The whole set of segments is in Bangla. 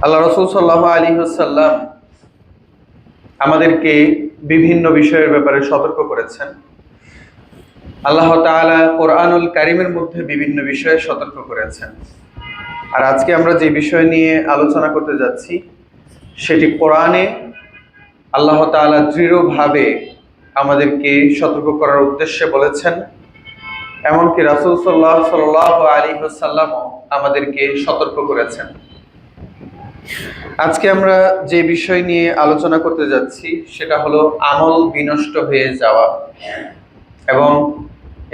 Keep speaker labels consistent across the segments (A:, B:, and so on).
A: আল্লাহ রাসূল সাল্লাল্লাহু আলাইহি ওয়াসাল্লাম আমাদেরকে বিভিন্ন বিষয়ের ব্যাপারে সতর্ক করেছেন। আল্লাহ তাআলা কোরআনুল কারীমের মধ্যে বিভিন্ন বিষয়ে সতর্ক করেছেন। আর আজকে আমরা যে বিষয় নিয়ে আলোচনা করতে যাচ্ছি সেটি কোরআনে আল্লাহ তাআলা দৃঢ়ভাবে আমাদেরকে সতর্ক করার উদ্দেশ্যে বলেছেন। এমনকি রাসূল সাল্লাল্লাহু আলাইহি ওয়াসাল্লামও আমাদেরকে সতর্ক করেছেন। আজকে আমরা যে বিষয় নিয়ে আলোচনা করতে যাচ্ছি সেটা হলো আমল বিনষ্ট হয়ে যাওয়া, এবং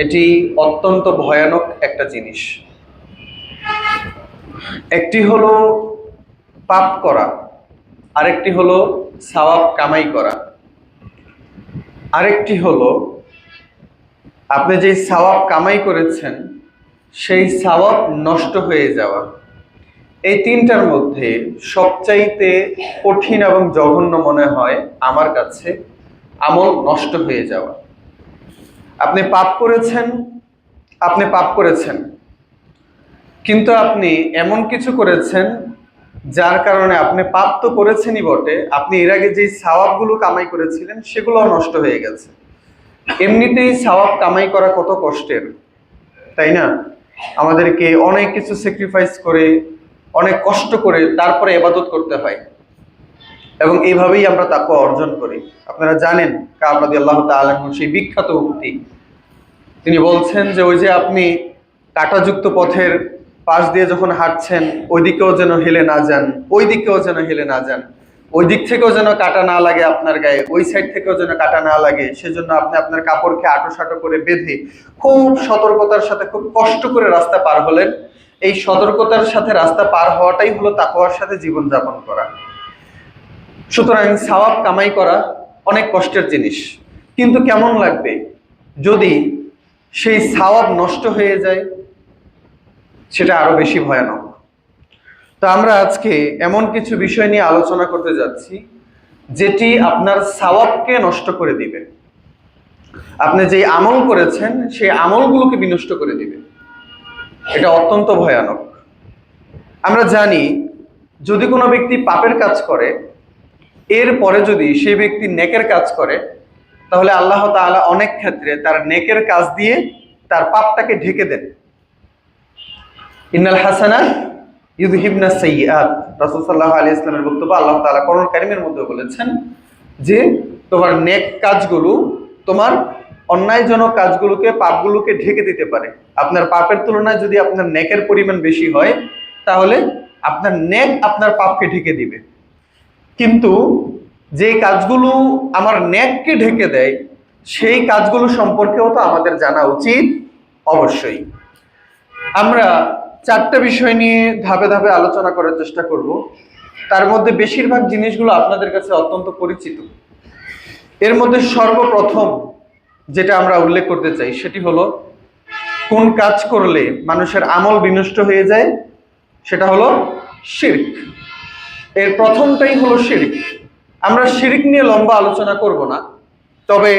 A: এটি অত্যন্ত ভয়ানক একটা জিনিস। একটি হলো পাপ করা, আরেকটি হলো সওয়াব কামাই করা, আরেকটি হলো আপনি যে সওয়াব কামাই করেছেন সেই সওয়াব নষ্ট হয়ে যাওয়া। এই তিনটার মধ্যে সবচাইতে কঠিন এবং জঘন্য মনে হয় আমার কাছে আমল নষ্ট হয়ে যাওয়া। আপনি পাপ করেছেন, কিন্তু আপনি এমন কিছু করেছেন যার কারণে আপনি পাপ তো করেছেনই বটে, আপনি এর আগে যে সওয়াবগুলো কামাই করেছিলেন সেগুলো নষ্ট হয়ে গেছে। এমনিতেই সওয়াব কামাই করা কত কষ্টের, তাই না? আমাদেরকে অনেক কিছু স্যাক্রিফাইস করে, অনেক কষ্ট করে তারপরে ইবাদত করতে হয়, এবং এইভাবেই আমরা তাকওয়া অর্জন করি। আপনারা জানেন কাব রাদিয়াল্লাহু তাআলা আনহু সেই বিখ্যাত উক্তি, তিনি বলছেন যে ওই যে আপনি কাঁটাযুক্ত পথের পাশ দিয়ে যখন হাঁটছেন, ওই দিকেও যেন হেলে না যান, ওই দিকেও যেন হেলে না যান, ওই দিক থেকেও যেন কাঁটা না লাগে আপনার গায়ে, ওই সাইড থেকেও যেন কাঁটা না লাগে, সেজন্য আপনি আপনার কাপড়কে আঁটো করে বেঁধে খুব সতর্কতার সাথে, খুব কষ্ট করে রাস্তা পার হলেন। এই সতর্কতার সাথে রাস্তা পার হওয়াটাই হলো তাকওয়ার সাথে জীবনযাপন করা। সুতরাং সওয়াব কামাই করা অনেক কষ্টের জিনিস, কিন্তু কেমন লাগবে যদি সেই সওয়াব নষ্ট হয়ে যায়, সেটা আরো বেশি ভয়ানক। তো আমরা আজকে এমন কিছু বিষয় নিয়ে আলোচনা করতে যাচ্ছি যেটি আপনার সওয়াবকে নষ্ট করে দিবে। আপনি যে আমল করেছেন সেই আমলগুলোকে বিনষ্ট করে দিবে। এটা অত্যন্ত ভয়ানক। আমরা জানি যদি কোনো ব্যক্তি পাপের কাজ করে, এরপরে যদি সেই ব্যক্তি নেকের কাজ করে, তাহলে আল্লাহ তাআলা অনেক ক্ষেত্রে তার নেকের কাজ দিয়ে তার পাপটাকে ঢেকে দেন। ইন্নাল হাসানাত ইউযহিবনাস সাইয়্যাত, রাসূল সাল্লাল্লাহু আলাইহি ওয়াসাল্লামের বক্তব্য। আল্লাহ তাআলা কোরআন কারীমের মধ্যে বলেছেন যে তোমার নেক কাজগুলো তোমার অন্যায়জনক কাজগুলোকে, পাপগুলোকে ঢেকে দিতে পারে। আপনার পাপের তুলনায় যদি আপনার নেকের পরিমাণ বেশি হয়, তাহলে আপনার নেক আপনার পাপকে ঢেকে দিবে। কিন্তু যে কাজগুলো আমার নেককে ঢেকে দেয়, সেই কাজগুলো সম্পর্কেও তো আমাদের জানা উচিত অবশ্যই। আমরা চারটা বিষয় নিয়ে ধাপে ধাপে আলোচনা করার চেষ্টা করব। তার মধ্যে বেশিরভাগ জিনিসগুলো আপনাদের কাছে অত্যন্ত পরিচিত। এর মধ্যে সর্বপ্রথম যেটা আমরা উল্লেখ করতে চাই সেটি হলো, কোন কাজ করলে মানুষের আমল বিনষ্ট হয়ে যায়, সেটা হলো শিরক। এর প্রথমটাই হলো শিরক। আমরা শিরক নিয়ে লম্বা আলোচনা করব না, তবে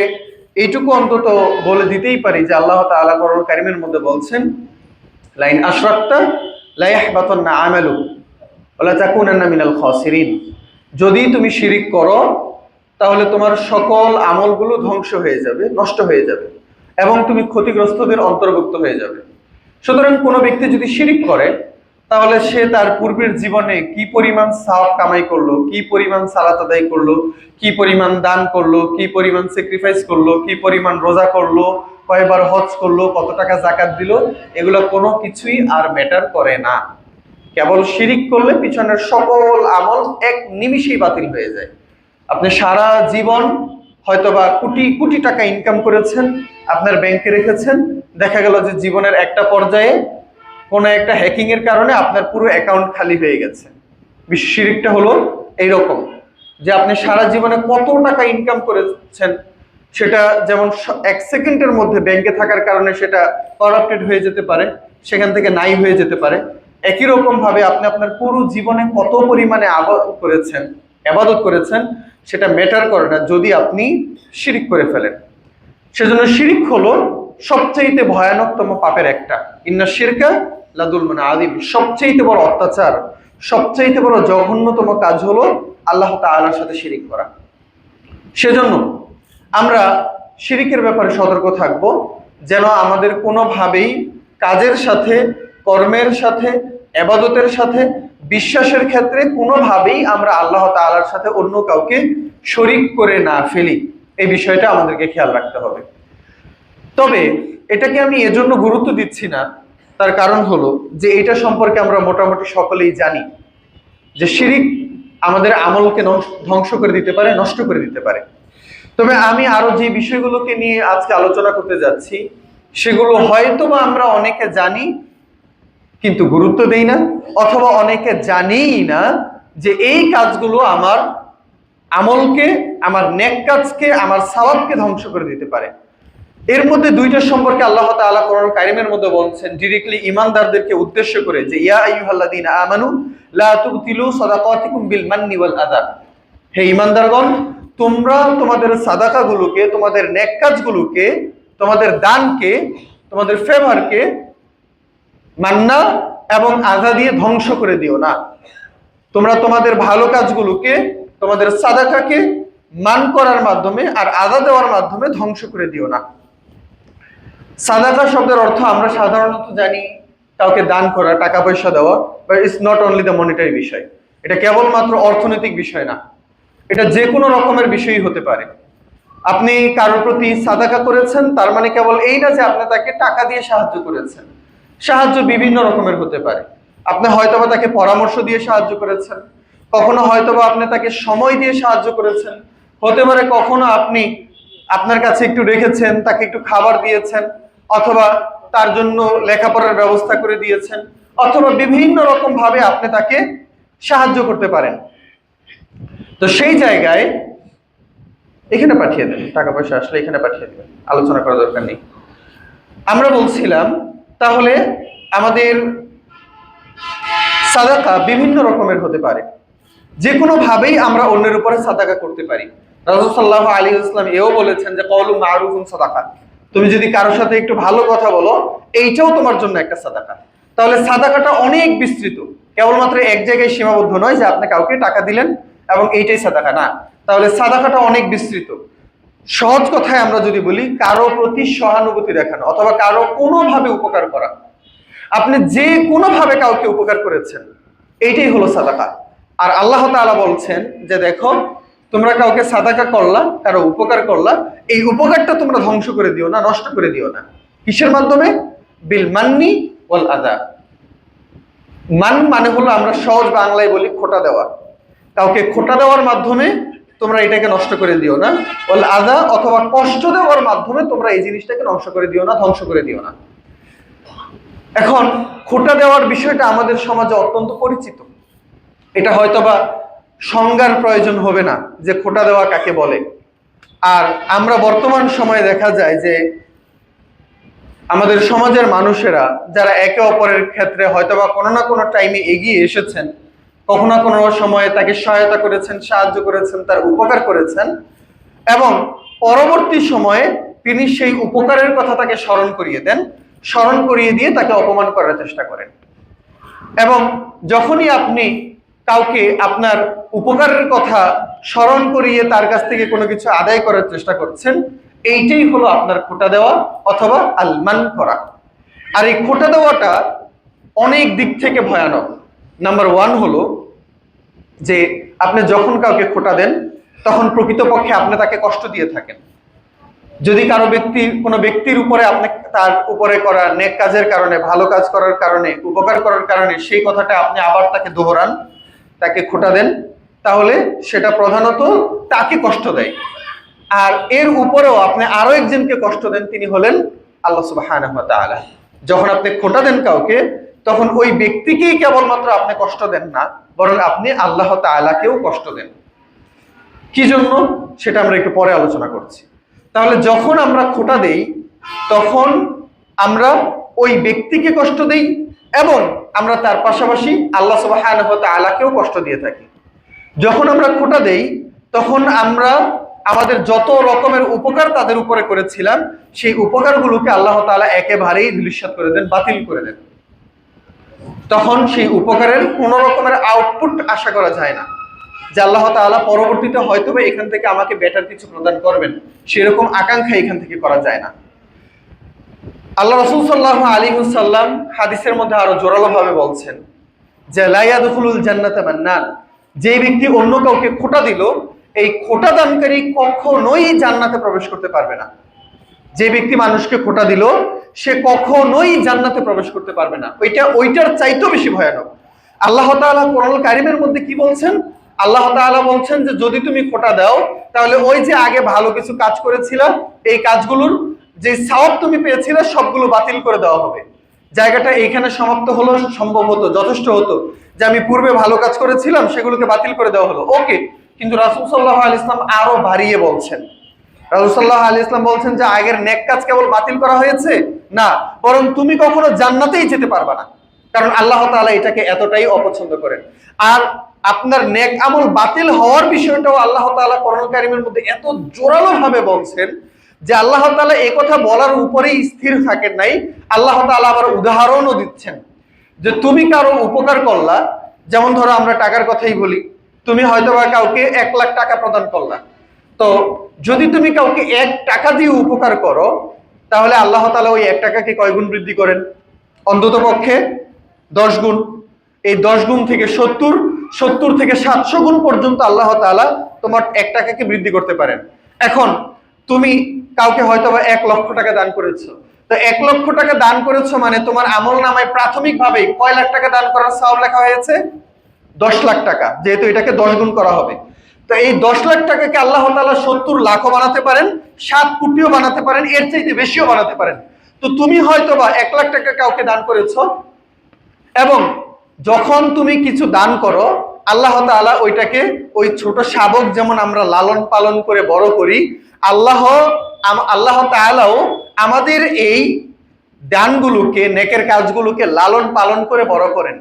A: এইটুকু অন্তত বলে দিতেই পারি যে আল্লাহ তাআলা কোরআন কারীমের মধ্যে বলছেন, লাইন আশরাকতা লা ইয়াহবাতান্না আমালুক ওয়া লা তাকুনান্না মিনাল খাসিরিন। যদি তুমি শিরক করো তাহলে তোমার সকল আমলগুলো ধ্বংস হয়ে যাবে, নষ্ট হয়ে যাবে, এবং তুমি ক্ষতিগ্রস্তদের অন্তর্ভুক্ত হয়ে যাবে। সুতরাং কোনো ব্যক্তি যদি শিরক করে, তাহলে সে তার পূর্বের জীবনে কি পরিমাণ সওয়াব কামাই করলো, কি পরিমাণ সালাত আদায় করলো, কি পরিমাণ দান করলো, কি পরিমাণ স্যাক্রিফাইস করলো, কি পরিমাণ রোজা করলো, কয়বার হজ করলো, কত টাকা যাকাত দিল, এগুলো কোনো কিছুই আর ম্যাটার করে না। কেবল শিরক করলে পিছনের সকল আমল এক নিমিষেই বাতিল হয়ে যায়। আপনি সারা জীবন হয়তোবা কোটি কোটি টাকা ইনকাম করেছেন, আপনার ব্যাংকে রেখেছেন, দেখা গেল যে জীবনের একটা পর্যায়ে কোনো একটা হ্যাকিং এর কারণে আপনার পুরো অ্যাকাউন্ট খালি হয়ে গেছে। শিরকটা হলো এইরকম যে আপনি সারা জীবনে কত টাকা ইনকাম করেছেন, সেটা যেমন এক সেকেন্ডের মধ্যে ব্যাংকে থাকার কারণে সেটা করাপ্টেড হয়ে যেতে পারে, সেখান থেকে নাই হয়ে যেতে পারে। একই রকম ভাবে আপনি আপনার পুরো জীবনে কত পরিমাণে ইবাদত করেছেন সেটা ম্যাটার করে না যদি আপনি শিরক করে ফেলেন। সেজন্য শিরক হলো সবচেয়ে ভয়ানকতম পাপের একটা। ইন্না শিরকা লাযুলমুন আযীম, সবচেয়ে বড় অত্যাচার, সবচাইতে বড় জঘন্যতম কাজ হলো আল্লাহ তাআলার সাথে শিরিক করা। সেজন্য আমরা শিরিকের ব্যাপারে সতর্ক থাকব, যেন আমাদের কোনোভাবেই কাজের সাথে, কর্মের সাথে, ইবাদতের সাথে, বিশ্বাসের ক্ষেত্রে কোনোভাবেই আমরা আল্লাহ তাআলার সাথে অন্য কাউকে শরিক করে না ফেলি। এই বিষয়টা আমাদেরকে খেয়াল রাখতে হবে। তবে এটাকে আমি এজন্য গুরুত্ব দিচ্ছি না, তার কারণ হলো যে এটা সম্পর্কে আমরা মোটামুটি সকলেই জানি যে শিরিক আমাদের আমলকে ধ্বংস করে দিতে পারে, নষ্ট করে দিতে পারে। তবে আমি আরো যে বিষয়গুলোকে নিয়ে আজকে আলোচনা করতে যাচ্ছি সেগুলো হয়তো বা আমরা অনেকে জানি কিন্তু গুরুত্ব দেই না, অথবা অনেকে জানিই না যে এই কাজগুলো আমার আমলকে, আমার নেক কাজকে, আমার সওয়াবকে ধ্বংস করে দিতে পারে। এর মধ্যে দুইটা সম্পর্কে আল্লাহ তাআলা কোরআন কারীমের মধ্যে বলছেন ডিরেক্টলি ঈমানদারদেরকে উদ্দেশ্য করে, যে ইয়া আইয়ুহাল্লাযীনা আমানু লা তুবতিলু সাদাকাতিকুম বিল মান্নি ওয়াল আযা। হে ঈমানদারগণ, তোমরা তোমাদের সাদাকাগুলোকে, তোমাদের নেক কাজগুলোকে, তোমাদের দানকে, তোমাদের ফেভারকে মান্না এবং আযা দিয়ে ধ্বংস করে দিও না। তোমরা তোমাদের ভালো কাজগুলোকে, তোমাদের সাদাকাকে মান করার মাধ্যমে আর আযা দেওয়ার মাধ্যমে ধ্বংস করে দিও না। সাদাকা শব্দের অর্থ আমরা সাধারণত জানি কাউকে দান করা, টাকা পয়সা দেওয়া, but it's not only the monetary বিষয়। এটা কেবলমাত্র অর্থনৈতিক বিষয় না, এটা যে কোনো রকমের বিষয়ই হতে পারে। আপনি কারোর প্রতি সাদাকা করেছেন, তার মানে কেবল এই না যে আপনি তাকে টাকা দিয়ে সাহায্য করেছেন। সাহায্য বিভিন্ন রকমের হতে পারে। আপনি হয়তোবা তাকে পরামর্শ দিয়ে সাহায্য করেছেন, কখনো হয়তোবা আপনি তাকে সময় দিয়ে সাহায্য করেছেন, হতে পারে কখনো আপনি আপনার কাছে একটু রেখেছেন, তাকে একটু খাবার দিয়েছেন, অথবা তার জন্য লেখাপড়ার ব্যবস্থা করে দিয়েছেন, অথবা বিভিন্ন রকম ভাবে আপনি তাকে সাহায্য করতে পারেন। তো সেই জায়গায় এখানে পাঠিয়ে দেন, টাকা পয়সা আসলে এখানে পাঠিয়ে দেবেন, আলোচনা করার দরকার নেই। আমরা বলছিলাম তাহলে আমাদের সাদাকা বিভিন্ন রকমের হতে পারে, যে কোনো ভাবেই আমরা অন্যের উপরে সাদাকা করতে পারি। রাসূল সাল্লাল্লাহু আলাইহি ওয়াসাল্লাম এও বলেছেন যে কওলু মারুফুন সাদাকা। তুমি যদি কারোর সাথে একটু ভালো কথা বলো, এইটাও তোমার জন্য একটা সাদাকা। তাহলে সাদাকাটা অনেক বিস্তৃত, কেবলমাত্র এক জায়গায় সীমাবদ্ধ নয় যে আপনি কাউকে টাকা দিলেন এবং এইটাই সাদাকা, না। তাহলে সাদাকাটা অনেক বিস্তৃত। সহজ কথায় আমরা যদি বলি, কারো প্রতি সহানুভূতি দেখানো অথবা কারো কোনোভাবে উপকার করা। আপনি যে কোনোভাবে কাউকে উপকার করেছেন, এইটাই হলো সাদাকা। আর আল্লাহ তাআলা বলছেন যে দেখো, তোমরা কাউকে সাদাকা করলা, কারো উপকার করলা, এই উপকারটা তোমরা ধ্বংস করে দিও না, নষ্ট করে দিও না। কিসের মাধ্যমে? বিল মান্নি ওয়াল আযা। মান মানে হলো আমরা সহজ বাংলায় বলি খোটা দেওয়া। কাউকে খোটা দেওয়ার মাধ্যমে তোমরা এটাকে নষ্ট করে দিও না। ওয়াল আযা অথবা কষ্ট দেওয়ার মাধ্যমে তোমরা এই জিনিসটাকে নষ্ট করে দিও না, ধ্বংস করে দিও না। এখন খোটা দেওয়ার বিষয়টা আমাদের সমাজে অত্যন্ত পরিচিত। এটা হয়তোবা সংজ্ঞার প্রয়োজন হবে না যে খোটা দেওয়া কাকে বলে। আর আমরা বর্তমান সময়ে দেখা যায় যে আমাদের সমাজের মানুষেরা যারা একে অপরের ক্ষেত্রে হয়তোবা কোনো না কোনো টাইমে এগিয়ে এসেছেন, কখনো না কোনো সময়ে তাকে সহায়তা করেছেন, সাহায্য করেছেন, তার উপকার করেছেন, এবং পরবর্তী সময়ে তিনি সেই উপকারের কথা তাকে স্মরণ করিয়ে দেন, স্মরণ করিয়ে দিয়ে তাকে অপমান করার চেষ্টা করেন। এবং যখনই আপনি কাউকে আপনার উপকারের কথা স্মরণ করিয়ে তার কাছ থেকে কোনো কিছু আদায় করার চেষ্টা করছেন, এইটাই হলো আপনার খোটা দেওয়া অথবা আলমান করা। আর এই খোটা দেওয়াটা অনেক দিক থেকে ভয়ানক। নাম্বার ওয়ান হলো যে আপনি যখন কাউকে খোটা দেন তখন প্রকৃতপক্ষে আপনি তাকে কষ্ট দিয়ে থাকেন। যদি কোনো ব্যক্তির উপরে আপনি তার উপরে করা নেক কাজের কারণে, ভালো কাজ করার কারণে, উপকার করার কারণে সেই কথাটা আপনি আবার তাকে দোহরান, তাকে খোটা দেন, তাহলে সেটা প্রধানত তাকে কষ্ট দেয়। আর এর উপরেও আপনি আরো একজনকে কষ্ট দেন, তিনি হলেন আল্লাহ সুবহানাহু ওয়া তাআলা। যখন আপনি খোটা দেন কাউকে, তখন ওই ব্যক্তিকেই কেবলমাত্র আপনি কষ্ট দেন না, বরং আপনি আল্লাহ তাআলাকেও কষ্ট দেন। কি জন্য সেটা আমরা একটু পরে আলোচনা করছি। তাহলে যখন আমরা খোটা দেই তখন আমরা ওই ব্যক্তিকে কষ্ট দেই এবং আমরা তার পাশাপাশি আল্লাহ সুবহানাহু ওয়া তাআলাকেও কষ্ট দিয়ে থাকি। যখন আমরা খোটা দেই তখন আমরা আমাদের যত রকমের উপকার তাদের উপরে করেছিলাম, সেই উপকারগুলোকে আল্লাহ তাআলা একেবারেই ধূলিসাৎ করে দেন, বাতিল করে দেন। তখন সেই উপকারের কোনো রকমের আউটপুট আশা করা যায় না যে আল্লাহ তাআলা পরবর্তীতে হয়তো এখান থেকে আমাকে বেটার কিছু প্রদান করবেন, সেরকম আকাঙ্ক্ষা এখান থেকে করা যায় না। আল্লাহ রাসূল সাল্লাল্লাহু আলাইহি ওয়াসাল্লাম হাদিসের মধ্যে আরো জোরালো ভাবে বলছেন যে লা ইয়াদখুলুল জান্নাতা মান্নান, যে ব্যক্তি অন্য কাউকে খোঁটা দিল, এই খোঁটা দানকারী কখনোই জান্নাতে প্রবেশ করতে পারবে না। যে ব্যক্তি মানুষকে খোঁটা দিল সে কখনোই জান্নাতে প্রবেশ করতে পারবে না। ওইটার চাইতেও বেশি ভয়ানক। আল্লাহ তাআলা কোরআনুল কারীমের মধ্যে কি বলছেন? আল্লাহ তাআলা বলছেন যে যদি তুমি খোঁটা দাও তাহলে ওই যে আগে ভালো কিছু কাজ করেছিল এই কাজগুলোর যে সওয়াব তুমি পেয়েছিলে সবগুলো বাতিল করে দেওয়া হবে। জায়গাটা এইখানে সমাপ্ত হলো, সম্ভব হতো, যথেষ্ট হতো যে আমি পূর্বে ভালো কাজ করেছিলাম সেগুলোকে বাতিল করে দেওয়া হলো, ওকে। কিন্তু রাসূল সাল্লাল্লাহু আলাইহি ওয়াসাল্লাম আরো বাড়িয়ে বলছেন। রাসূল সাল্লাল্লাহু আলাইহি ওয়াসাল্লাম বলছেন যে আগের নেক কাজ কেবল বাতিল করা হয়েছে না, বরং তুমি কখনো জান্নাতেই যেতে পারবে না, কারণ আল্লাহ তাআলা এটাকে এতটাই অপছন্দ করেন। আর আপনার নেক আমল বাতিল হওয়ার বিষয়টাও আল্লাহ তাআলা কোরআন কারীমের মধ্যে এত জোরালো ভাবে বলছেন যে আল্লাহ তাআলা এই কথা বলার উপরেই স্থির থাকেন নাই, আল্লাহ তাআলা আবার উদাহরণও দিচ্ছেন যে তুমি কারো উপকার করলা, যেমন ধরো আমরা টাকার কথাই বলি, তুমি হয়তোবা কাউকে 1 লাখ টাকা প্রদান করলা, তো যদি তুমি কাউকে 1 টাকা দিয়ে উপকার করো তাহলে আল্লাহ তাআলা ওই 1 টাকাকে কয় গুণ বৃদ্ধি করেন? অন্তত পক্ষে 10 গুণ। এই 10 গুণ থেকে 70, 70 থেকে 700 গুণ পর্যন্ত আল্লাহ তাআলা তোমার 1 টাকাকে বৃদ্ধি করতে পারেন। এখন তুমি কাউকে হয়তোবা 1 লক্ষ টাকা দান করেছো, তো 1 লক্ষ টাকা দান করেছো মানে তোমার আমলনামায় প্রাথমিকভাবেই কয় লাখ টাকা দান করার সওয়াব লেখা হয়েছে? 10 লাখ টাকা, যেহেতু এটাকে 10 গুণ করা হবে। তো এই 10 লাখ টাকাকে আল্লাহ তাআলা 70 লাখও বানাতে পারেন, 7 কোটিও বানাতে পারেন, এর চাইতে বেশিও বানাতে পারেন। তো তুমি হয়তোবা 1 লাখ টাকা কাউকে দান করেছো, এবং যখন তুমি কিছু দান করো আল্লাহ তাআলা ওইটাকে ওই ছোট শাবক যেমন আমরা লালন পালন করে বড় করি, আল্লাহ তাআলাও আমাদের এই দানগুলোকে, নেকের কাজগুলোকে লালন পালন করে বড় করেন।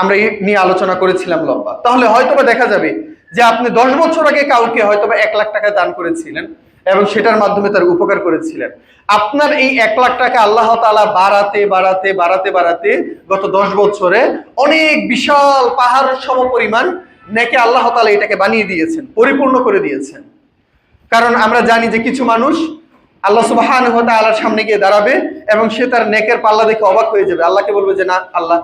A: আমরা এই নিয়ে আলোচনা করেছিলাম লম্বা। তাহলে হয়তোবা দেখা যাবে যে আপনি 10 বছর আগে কাউকে হয়তোবা 1 লাখ টাকা দান করেছিলেন এবং সেটার মাধ্যমে তার উপকার করেছিলেন। আপনার এই 1 লাখ টাকা আল্লাহ তাআলা বাড়াতে বাড়াতে বাড়াতে বাড়াতে গত 10 বছরে অনেক বিশাল পাহাড় সম পরিমাণ নেকে আল্লাহ তাআলা এটাকে বানিয়ে দিয়েছেন, পরিপূর্ণ করে দিয়েছেন। কারণ আমরা জানি যে কিছু মানুষ আল্লাহ সুবহানাহু ওয়া তাআলার সামনে গিয়ে দাঁড়াবে এবং সে তার নেকের পাল্লা দেখে অবাক হয়ে যাবে। আল্লাহকে বলবে যে না আল্লাহ,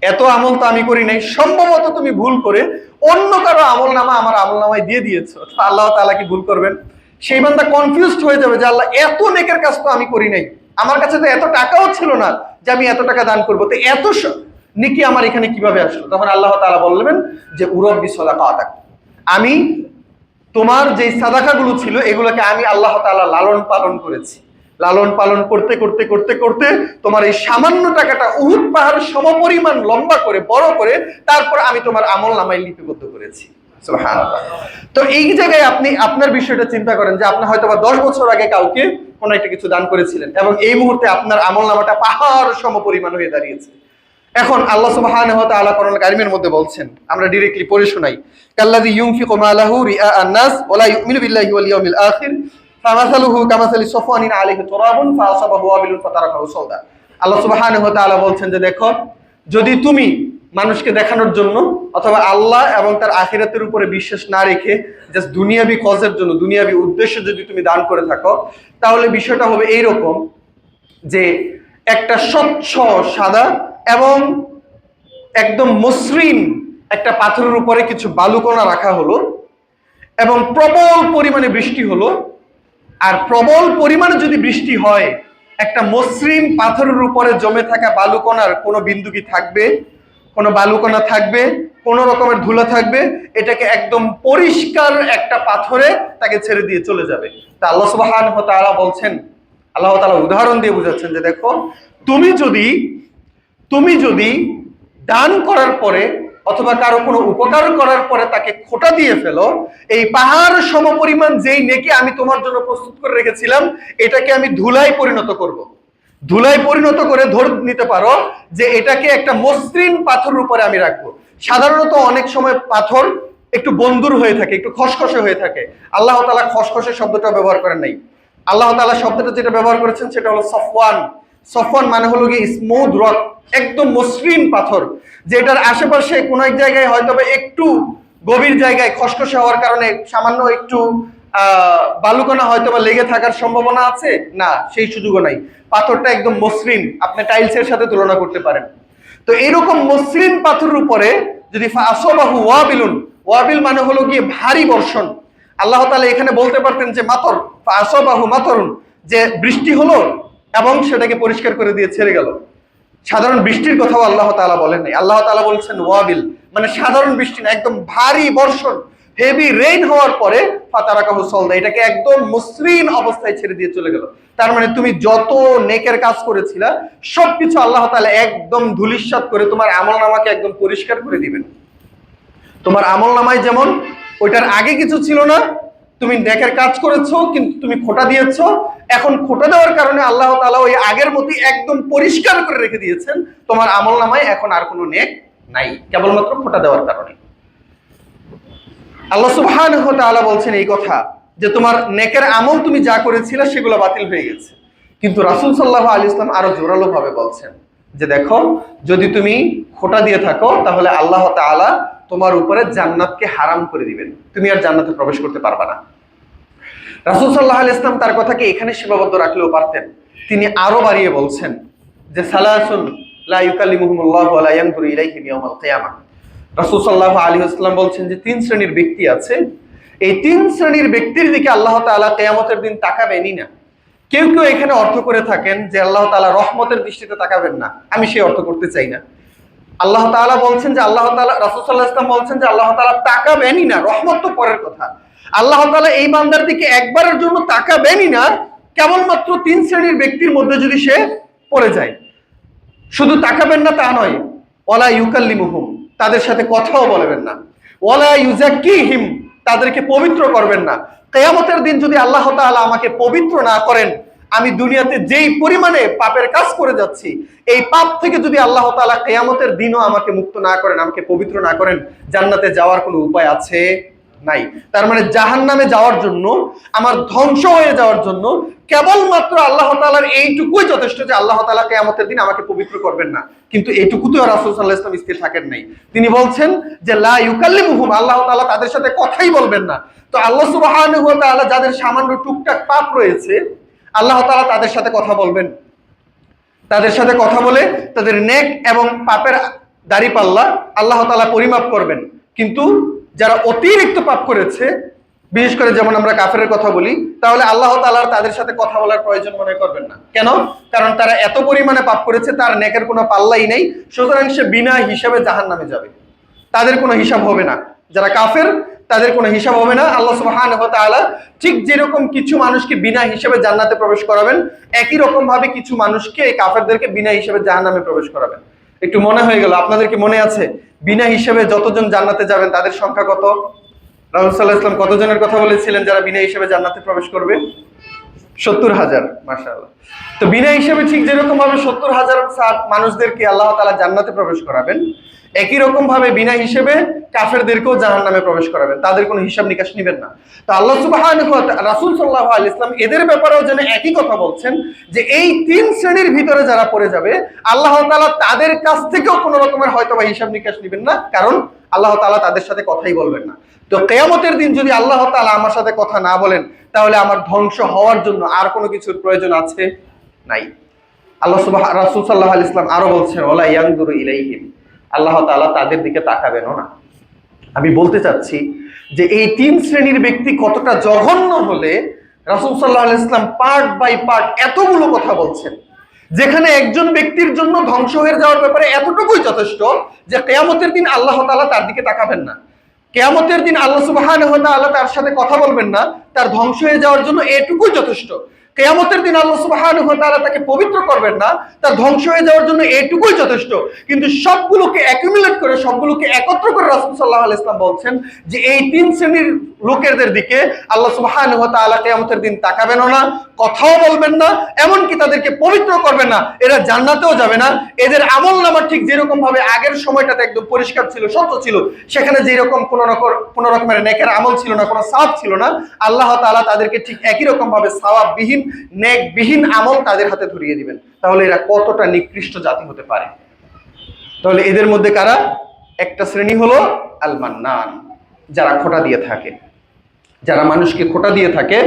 A: এত আমল তো আমি করি নাই, সম্ভবত তুমি ভুল করে অন্য কারো আমলনামা আমার আমলনামায় দিয়ে দিয়েছো। আল্লাহ তাআলা কি ভুল করবেন? সেই বান্দা কনফিউজড হয়ে যাবে যে আল্লাহ, এত নেকের কাজ তো আমি করি নাই, আমার কাছে তো এত টাকাও ছিল না যে আমি এত টাকা দান করবো, তো এত নেকি আমার এখানে কিভাবে আসলো? তখন আল্লাহ তাআলা বলবেন যে উরাব্বি সাদাকাতাক, আমি তোমার যে সাদাকাগুলো ছিল এগুলোকে আমি আল্লাহ তাআলা লালন পালন করেছি। লালন পালন করতে করতে করতে করতে তোমার এই সামান্য টাকাটা উহুদ পাহাড় সমপরিমাণ লম্বা করে বড় করে তারপর আমি তোমার আমলনামায় লিপিবদ্ধ করেছি। সুবহানাল্লাহ। তো এই জায়গায় আপনি আপনার বিষয়টা চিন্তা করেন যে আপনি হয়তোবা 10 বছর আগে কাউকে কোনো একটা কিছু দান করেছিলেন এবং এই মুহূর্তে আপনার আমলনামাটা পাহাড় সমপরিমাণ হয়ে দাঁড়িয়েছে। এখন আল্লাহ সুবহানাহু ওয়া তাআলা কোরআন কারীমের মধ্যে বলছেন, আমরা ডাইরেক্টলি পড়ে শোনাই, কাল্লাযী ইউনফিকু মালাহু রিআআন নাস ওয়া লা ইউমিনু বিল্লাহি ওয়াল ইয়াউমিল আখির ফামাসালুহু কামাসালি সাফওয়ানিন আলাইহি তুরাবুন ফাআসাবাহু ওয়াবিলুন ফাতারাকাহু সাওদা। আল্লাহ সুবহানাহু ওয়া তাআলা বলছেন যে দেখো, যদি তুমি মানুষকে দেখানোর জন্য অথবা আল্লাহ এবং তার আখিরাতের উপরে বিশ্বাস না রেখে জাস্ট দুনিয়াবি কজের জন্য, দুনিয়াবি উদ্দেশ্যে যদি তুমি দান করে থাকো, তাহলে বিষয়টা হবে এইরকম যে একটা স্বচ্ছ সাদা এবং একদম মসৃণ একটা পাথরের উপরে কিছু বালুকণা রাখা হলো এবং প্রবল পরিমাণে বৃষ্টি হলো। আর প্রবল পরিমাণে যদি বৃষ্টি হয়, একটা মসৃণ পাথরের উপরে জমে থাকা বালুকণার কোনো বিন্দু কি থাকবে? কোনো বালুকণা থাকবে? কোনো রকমের ধুলা থাকবে? এটাকে একদম পরিষ্কার একটা পাথরে তাকে ছেড়ে দিয়ে চলে যাবে। তা আল্লাহ সুবহানাহু ওয়া তাআলা বলছেন, আল্লাহ তাআলা উদাহরণ দিয়ে বোঝাচ্ছেন যে দেখো, তুমি যদি দান করার পরে অথবা কারো কোনো উপকার করার পরে তাকে খোঁটা দিয়ে ফেলো, এই পাহাড় সমপরিমাণ যেই নেকি আমি তোমার জন্য প্রস্তুত করে রেখেছিলাম এটাকে আমি ধুলায় পরিণত করব। ধুলায় পরিণত করে ধরে নিতে পারো যে এটাকে একটা মসৃণ পাথরের উপরে আমি রাখবো। সাধারণত অনেক সময় পাথর একটু বন্ধুর হয়ে থাকে, একটু খসখসে হয়ে থাকে। আল্লাহ তাআলা খসখসে শব্দটা ব্যবহার করেন নাই। আল্লাহ তাআলা শব্দটা যেটা ব্যবহার করেছেন সেটা হলো সফওয়ান। সফওয়ান মানে হলো কি স্মুথ রক, একদম মসৃণ পাথর, যেটার আশেপাশে কোনো এক জায়গায় হয়তো একটু গভীর জায়গায় খসখসে হওয়ার কারণে সামান্য একটু বালুকণা হয়তো বা লেগে থাকার সম্ভাবনা আছে, না সেই সুযোগও নাই। পাথরটা একদম মসৃণ, আপনি টাইলসের সাথে তুলনা করতে পারেন। তো এরকম মসৃণ পাথরের উপরে যদি ফাসবাহু ওয়াবিলুন, ওয়াবিল মানে হলো গিয়ে ভারী বর্ষণ, আল্লাহ তাআলা এখানে বলতে পারতেন যে মাতর, ফাসবাহু মাতরুন, যে বৃষ্টি হলো এবং সেটাকে পরিষ্কার করে দিয়ে ছেড়ে গেল। সাধারণ বৃষ্টির কথাও আল্লাহ তাআলা বলেন নাই, আল্লাহ তাআলা বলছেন ওয়াবিল, মানে সাধারণ বৃষ্টি না, একদম ভারী বর্ষণ, হেভি রেইন হওয়ার পরে ফাতারাকাহু সলদা, এটাকে একদম মসৃণ অবস্থায় ছেড়ে দিয়ে চলে গেল। তার মানে তুমি যত নেকের কাজ করেছিলা সবকিছু আল্লাহ তাআলা একদম ধূলিসাৎ করে তোমার আমলনামাকে একদম পরিষ্কার করে দিবেন। তোমার আমলনামায় যেমন ওইটার আগে কিছু ছিল না, তুমি নেকের কাজ করেছো কিন্তু তুমি খোঁটা দিয়েছো, এখন খোঁটা দেওয়ার কারণে আল্লাহ তাআলা ওই আগের মতই একদম পরিষ্কার করে রেখে দিয়েছেন। তোমার আমলনামায় এখন আর কোনো নেক নাই, কেবলমাত্র খোঁটা দেওয়ার কারণে। আল্লাহ সুবহানাহু ওয়া তাআলা বলছেন এই কথা যে তোমার নেকের আমল তুমি যা করেছিলে সেগুলো বাতিল হয়ে গেছে। কিন্তু রাসূল সাল্লাল্লাহু আলাইহি ওয়াসাল্লাম আরো জোরালো ভাবে বলছেন যে দেখো, যদি তুমি খোঁটা দিয়ে থাকো তাহলে আল্লাহ তাআলা তোমার উপরে জান্নাতকে হারাম করে দিবেন, তুমি আর জান্নাতে প্রবেশ করতে পারবা না। রাসূল সাল্লাল্লাহু আলাইহি ওয়াসাল্লাম তার কথাকে এখানে সীমাবদ্ধ রাখলেও পারতেন, তিনি আরো বাড়িয়ে বলছেন যে সালাসুন লা ইউকাল্লিমুহুমুল্লাহু ওয়া লা ইয়ানজুরু ইলাইহিম ইয়াওমাল কিয়ামাহ। রাসূল সাল্লাল্লাহু আলাইহি ওয়াসাল্লাম বলছেন যে 3 শ্রেণীর ব্যক্তি আছে, এই 3 শ্রেণীর ব্যক্তির দিকে আল্লাহ তাআলা কিয়ামতের দিন তাকাবেনই না। কেউ কেউ এখানে অর্থ করে থাকেন যে আল্লাহ তাআলা রহমতের দৃষ্টিতে তাকাবেন না, আমি সেই অর্থ করতে চাই না। আল্লাহ তাআলা বলছেন যে আল্লাহ তাআলা, রাসূল সাল্লাল্লাহু আলাইহি ওয়াসাল্লাম বলছেন যে আল্লাহ তাআলা তাকাবেনই না, রহমত তো পরের কথা। আল্লাহ তাআলা এই বান্দার দিকে একবারের জন্য তাকাবেনই না, কেবলমাত্র 3 শ্রেণীর ব্যক্তির মধ্যে যদি সে পড়ে যায়। শুধু তাকাবেন না তা নয়, ওয়ালা ইউকাল্লিমুহুম, তাদের সাথে কথাও বলবেন না, ওয়ালা ইউজাক্কিহিম, তাদেরকে পবিত্র করবেন না। কিয়ামতের দিন যদি আল্লাহ তাআলা আমাকে পবিত্র না করেন, আমি দুনিয়াতে যেই পরিমাণে পাপের কাজ করে যাচ্ছি, এই পাপ থেকে যদি আল্লাহ তাআলা কিয়ামতের দিনও আমাকে মুক্ত না করেন, আমাকে পবিত্র না করেন, জান্নাতে যাওয়ার কোনো উপায় আছে? নাই। তার মানে জাহান্নামে যাওয়ার জন্য, আমার ধ্বংস হয়ে যাওয়ার জন্য কেবলমাত্র আল্লাহ তাআলার এইটুকুই যথেষ্ট যে আল্লাহ তাআলা কিয়ামতের দিন আমাকে পবিত্র করবেন না। কিন্তু এইটুকুতেও রাসূল সাল্লাল্লাহু আলাইহি ওয়াসাল্লাম স্থির থাকেন নাই, তিনি বলছেন যে লা ইউকাল্লিমুহুম, আল্লাহ তাআলা তাদের সাথে কথাই বলবেন না। তো আল্লাহ সুবহানাহু ওয়া তাআলা যাদের সামান্য টুকটাক পাপ রয়েছে, আল্লাহ তাআলা তাদের সাথে কথা বলবেন, তাদের সাথে কথা বলে তাদের নেক এবং পাপের দাড়িপাল্লা আল্লাহ তাআলা পরিমাপ করবেন। কিন্তু যারা অতিরিক্ত পাপ করেছে, বিশেষ করে যেমন আমরা কাফেরের কথা বলি, তাহলে আল্লাহ তাআলা তাদের সাথে কথা বলার প্রয়োজন মনে করবেন না। কেন? কারণ তারা এত পরিমাণে পাপ করেছে, তার নেকের কোনো পাল্লাই নেই, সুতরাং সে বিনা হিসাবে জাহান্নামে যাবে, তাদের কোনো হিসাব হবে না। যারা কাফের তাদের কোনো হিসাব হবে না। আল্লাহ সুবহানাহু ওয়া তাআলা ঠিক যেরকম কিছু মানুষকে বিনা হিসাবে জান্নাতে প্রবেশ করাবেন, একই রকম ভাবে কিছু মানুষকে, এই কাফেরদেরকে বিনা হিসাবে জাহান্নামে প্রবেশ করাবেন। একটু মনে হয়ে গেল, আপনাদের কি মনে আছে বিনা হিসাবে যতজন জান্নাতে যাবেন তাদের সংখ্যা কত? রাসূল সাল্লাল্লাহু আলাইহি ওয়াসাল্লাম কতজনের কথা বলেছিলেন যারা বিনা হিসাবে জান্নাতে প্রবেশ করবে? 70,000। মাশাআল্লাহ। তো বিনা হিসাবে ঠিক যেরকম ভাবে 70,000 মানুষদেরকে আল্লাহ তাআলা জান্নাতে প্রবেশ করাবেন, একই রকম ভাবে বিনা হিসেবে কাফেরদেরকেও জাহান্নামে প্রবেশ করাবেন, তাদের কোনো হিসাব নিকাশ নেবেন না। তো আল্লাহ সুবহানাহু ওয়া তাআলা, রাসূল সাল্লাল্লাহু আলাইহি ওয়াসাল্লাম এদের ব্যাপারেও যেন একই কথা বলছেন যে এই 3 শ্রেণীর ভিতরে যারা পড়ে যাবে, আল্লাহ তাআলা তাদের কাছ থেকেও কোনো রকমের হয়তোবা হিসাব নিকাশ নেবেন না, কারণ আল্লাহ তাআলা তাদের সাথে কথাই বলবেন না। তো কিয়ামতের দিন যদি আল্লাহ তাআলা আমার সাথে কথা না বলেন, তাহলে আমার ধ্বংস হওয়ার জন্য আর কোনো কিছুর প্রয়োজন আছে? নাই। আল্লাহ রাসূল সাল্লাল্লাহু আলাইহি ওয়াসাল্লাম আরো বলছেন ওয়ালা ইয়ানজুরু ইলাইহিম, আল্লাহ তাআলা তাদের দিকে তাকাবেনও না। আমি বলতে চাচ্ছি যে এই 3 শ্রেণীর ব্যক্তি কতটা জঘন্য হলে রাসূল সাল্লাল্লাহু আলাইহি ওয়াসাল্লাম পার্ট বাই পার্ট এতগুলো কথা বলছেন, যেখানে একজন ব্যক্তির জন্য ধ্বংস হয়ে যাওয়ার ব্যাপারে এতটুকুই যথেষ্ট যে কিয়ামতের দিন আল্লাহ তাআলা তার দিকে তাকাবেন না, কিয়ামতের দিন আল্লাহ সুবহানাহু ওয়া তাআলা তার সাথে কথা বলবেন না, তার ধ্বংস হয়ে যাওয়ার জন্য এটুকুই যথেষ্ট। কিয়ামতের দিন আল্লাহ সুবহানাহু ওয়া তাআলা তাকে পবিত্র করবেন না, তার ধ্বংস হয়ে যাওয়ার জন্য এটুকুই যথেষ্ট। কিন্তু সবগুলোকে অ্যাকুমুলেট করে, সবগুলোকে একত্র করে রাসূল সাল্লাল্লাহু আলাইহি ওয়াসাল্লাম বলছেন যে এই 3 শ্রেণীর লোকেদের দিকে আল্লাহ সুবহানাহু ওয়া তাআলা কিয়ামতের দিন তাকাবেনও না, কথাও বলবেন না, এমনকি তাদেরকে পবিত্র করবেন না, এরা জান্নাতেও যাবে না। এদের আমলনামা ঠিক যেরকম ভাবে আগের সময়টাতে একদম পরিষ্কার ছিল, স্বচ্ছ ছিল, সেখানে যেরকম কোনো রকমের নেকের আমল ছিল না, কোনো সওয়াব ছিল না, আল্লাহ তাআলা তাদেরকে ঠিক একই রকম ভাবে সওয়াববিহীন নেকবিহীন আমল তাদের হাতে ধরিয়ে দিবেন। তাহলে এরা কতটা নিকৃষ্ট জাতি হতে পারে। তাহলে এদের মধ্যে কারা? একটা শ্রেণী হলো আল মান্নান, যারা খোঁটা দিয়ে থাকে, যারা মানুষকে খোঁটা দিয়ে থাকে,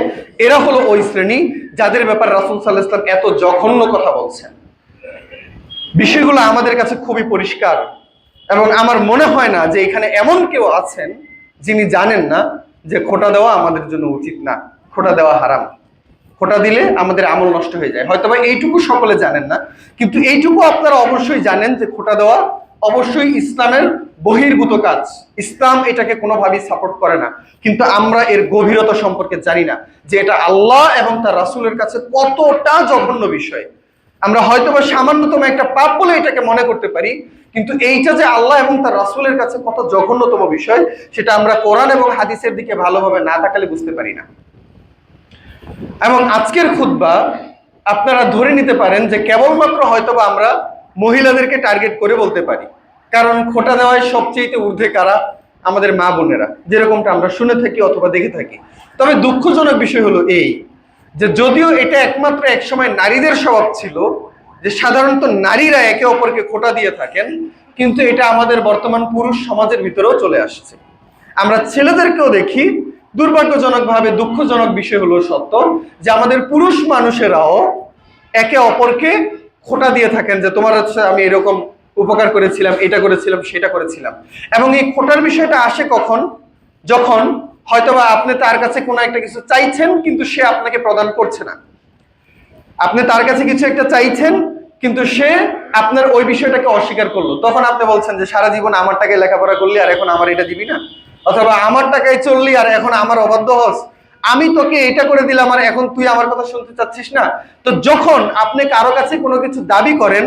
A: এরা হলো ওই শ্রেণী যাদের ব্যাপারে রাসূল সাল্লাল্লাহু আলাইহি ওয়াসাল্লাম এত জঘন্য কথা বলছেন। বিষয়গুলো আমাদের কাছে খুবই পরিষ্কার, এবং আমার মনে হয় না যে এখানে এমন কেউ আছেন যিনি জানেন না যে খোঁটা দেওয়া আমাদের জন্য উচিত না, খোঁটা দেওয়া হারাম, খোঁটা দিলে আমাদের আমল নষ্ট হয়ে যায়। হয়তোবা এইটুকু সকলে জানেন না, কিন্তু এইটুকু আপনারা অবশ্যই জানেন যে খোঁটা দেওয়া অবশ্যই ইসলামের বহির্ভূত কাজ। ইসলাম এটাকে কোনোভাবেই সাপোর্ট করে না, কিন্তু আমরা এর গভীরতা সম্পর্কে জানি না যে এটা আল্লাহ এবং তার রাসূলের কাছে কতটা জঘন্য বিষয়। আমরা হয়তোবা সামান্যতম একটা পাপ বলে এটাকে মনে করতে পারি, কিন্তু এইটা যে আল্লাহ এবং তার রাসূলের কাছে কত জঘন্যতম বিষয়, সেটা আমরা কোরআন এবং হাদিসের দিকে ভালোভাবে না তাকালে বুঝতে পারি না। এবং আজকের খুতবা আপনারা ধরে নিতে পারেন যে কেবলমাত্র হয়তোবা আমরা মহিলাদেরকে টার্গেট করে বলতে পারি, কারণ খোঁটা দেওয়ায় সবচেয়ে ঊর্ধ্বে কারা? আমাদের মা বোনেরা, যেরকমটা আমরা শুনে থাকি অথবা দেখে থাকি। তবে দুঃখজনক বিষয় হলো এই যে যদিও এটা একমাত্র একসময় নারীদের স্বভাব ছিল যে সাধারণত নারীরা একে অপরকে খোঁটা দিয়ে থাকেন, কিন্তু এটা আমাদের বর্তমান পুরুষ সমাজের ভিতরেও চলে আসছে। আমরা ছেলেদেরকেও দেখি, দুর্ভাগ্যজনকভাবে দুঃখজনক বিষয় হলো সত্য যে আমাদের পুরুষ মানুষেরাও একে অপরকে খোঁটা দিয়ে থাকেন যে তোমার হচ্ছে আমি এরকম উপকার করেছিলাম, এটা করেছিলাম, সেটা করেছিলাম। এবং এই খোঁটার বিষয়টা আসে কখন? যখন হয়তোবা আপনি তার কাছে কোনো একটা কিছু চাইছেন কিন্তু সে আপনাকে প্রদান করছে না। আপনি তার কাছে কিছু একটা চাইছেন কিন্তু সে আপনার ওই বিষয়টাকে অস্বীকার করলো, তখন আপনি বলছেন যে সারা জীবন আমার টাকায় লেখাপড়া করলি আর এখন আমার এটা দিবি না, অথবা আমার টাকায় চললি আর এখন আমার অবাধ্য হস, আমি তোকে এটা করে দিলাম আর এখন তুই আমার কথা শুনতে চাচ্ছিস না। তো যখন আপনি কারো কাছে কোনো কিছু দাবি করেন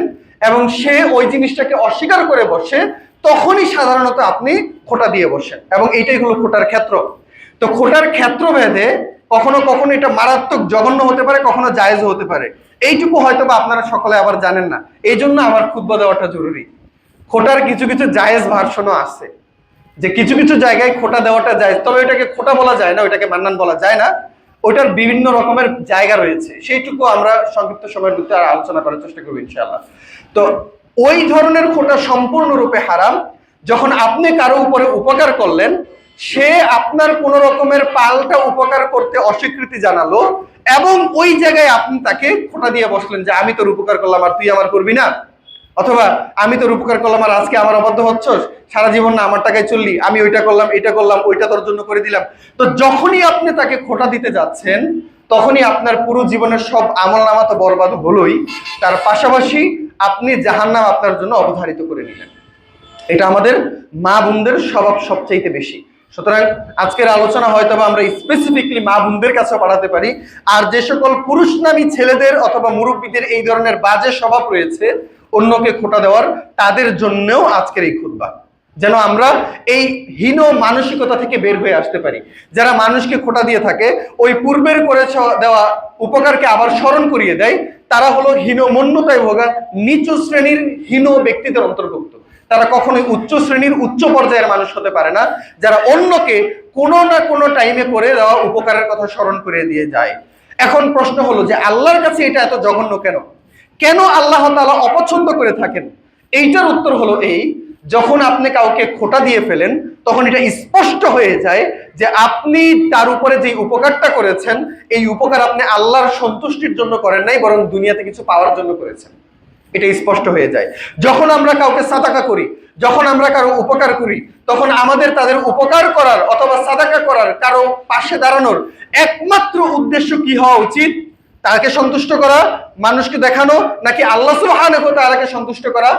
A: এবং সে ওই জিনিসটাকে অস্বীকার করে বসে, তখনই সাধারণত আপনি খোঁটা দিয়ে বসেন, এবং এইটাই হলো খোঁটার ক্ষেত্র। তো খোঁটার ক্ষেত্র ভেদে কখনো কখনো এটা মারাত্মক জঘন্য হতে পারে, কখনো জায়েজও হতে পারে। এইটুকু হয়তো বা আপনারা সকলে আবার জানেন না, এই জন্য আমার খুতবা দেওয়াটা জরুরি। খোঁটার কিছু কিছু জায়েজ ভার্সনও আছে, যে কিছু কিছু জায়গায় খোঁটা দেওয়াটা জায়েজ, তবে ওটাকে খোঁটা বলা যায় না, ওটাকে মান্নান বলা যায় না, ওটার বিভিন্ন রকমের জায়গা রয়েছে, সেইটুকু আমরা সংক্ষিপ্ত সময়ের ভিতরে আর আলোচনা করার চেষ্টা করবো ইনশাআল্লাহ। তো ওই ধরনের খোঁটা সম্পূর্ণরূপে হারাম যখন আপনি কারো উপরে উপকার করলেন, সে আপনার কোন রকমের পাল্টা উপকার করতে অস্বীকৃতি জানালো এবং ওই জায়গায় আপনি তাকে খোঁটা দিয়ে বসলেন যে আমি তোর উপকার করলাম আর তুই আমার করবি না, অথবা আমি তোর উপকার করলাম আর আজকে আমার অবাধ্য হচ্ছস, সারা জীবন না আমার টাকায় চললি, আমি ওইটা করলাম এটা করলাম ওইটা তোর জন্য করে দিলাম। তো যখনই আপনি তাকে খোঁটা দিতে যাচ্ছেন, তখনই আপনার পুরো জীবনের সব আমলনামা তো বরবাদ হলোই, তার পাশাপাশি আপনি জাহান্নাম আপনার জন্য অবধারিত করে নিলেন। এটা আমাদের মা বোনদের স্বভাব সবচাইতে বেশি। সুতরাং আজকের আলোচনা হয়তো আমরা স্পেসিফিকলি মা বোনদের কাছে পাঠাতে পারি, আর যে সকল পুরুষ নামী ছেলেদের অথবা মুরব্বীদের এই ধরনের বাজে স্বভাব রয়েছে অন্যকে খোঁটা দেওয়ার, তাদের জন্যও আজকের এই খুতবা, যেন আমরা এই হীন মানসিকতা থেকে বের হয়ে আসতে পারি। যারা মানুষকে খোঁটা দিয়ে থাকে, ওই পূর্বের করে দেওয়া উপকারকে আবার স্মরণ করিয়ে দেয়, তারা হলো হীনমন্যতায় ভোগা নিচু শ্রেণীর হীন ব্যক্তিদের অন্তর্ভুক্ত। তারা কখনোই উচ্চ শ্রেণীর উচ্চ পর্যায়ের মানুষ হতে পারে না, যারা অন্যকে কোনো না কোনো টাইমে করে দেওয়া উপকারের কথা স্মরণ করে দিয়ে যায়। এখন প্রশ্ন হলো যে আল্লাহর কাছে এটা এত জঘন্য কেন? কেন আল্লাহ তাআলা অপছন্দ করে থাকেন? এইটার উত্তর হলো এই, যখন আপনি কাউকে খোঁটা দিয়ে ফেলেন তখন এটা স্পষ্ট হয়ে যায় যে আপনি তার উপরে যে উপকারটা করেছেন, এই উপকার আপনি আল্লাহর সন্তুষ্টির জন্য করেন নাই, বরং দুনিয়াতে কিছু পাওয়ার জন্য করেছেন। এটা স্পষ্ট হয়ে যায়। যখন আমরা কাউকে সাদাকা করি, যখন আমরা কারো উপকার করি, তখন আমাদের তাদের উপকার করার অথবা সাদাকা করার, কারো পাশে দাঁড়ানোর একমাত্র উদ্দেশ্য কি হওয়া উচিত? তাকে সন্তুষ্ট করা, মানুষকে দেখানো, নাকি আল্লাহ সুবহানাহু ওয়া তাআলাকে সন্তুষ্ট করা?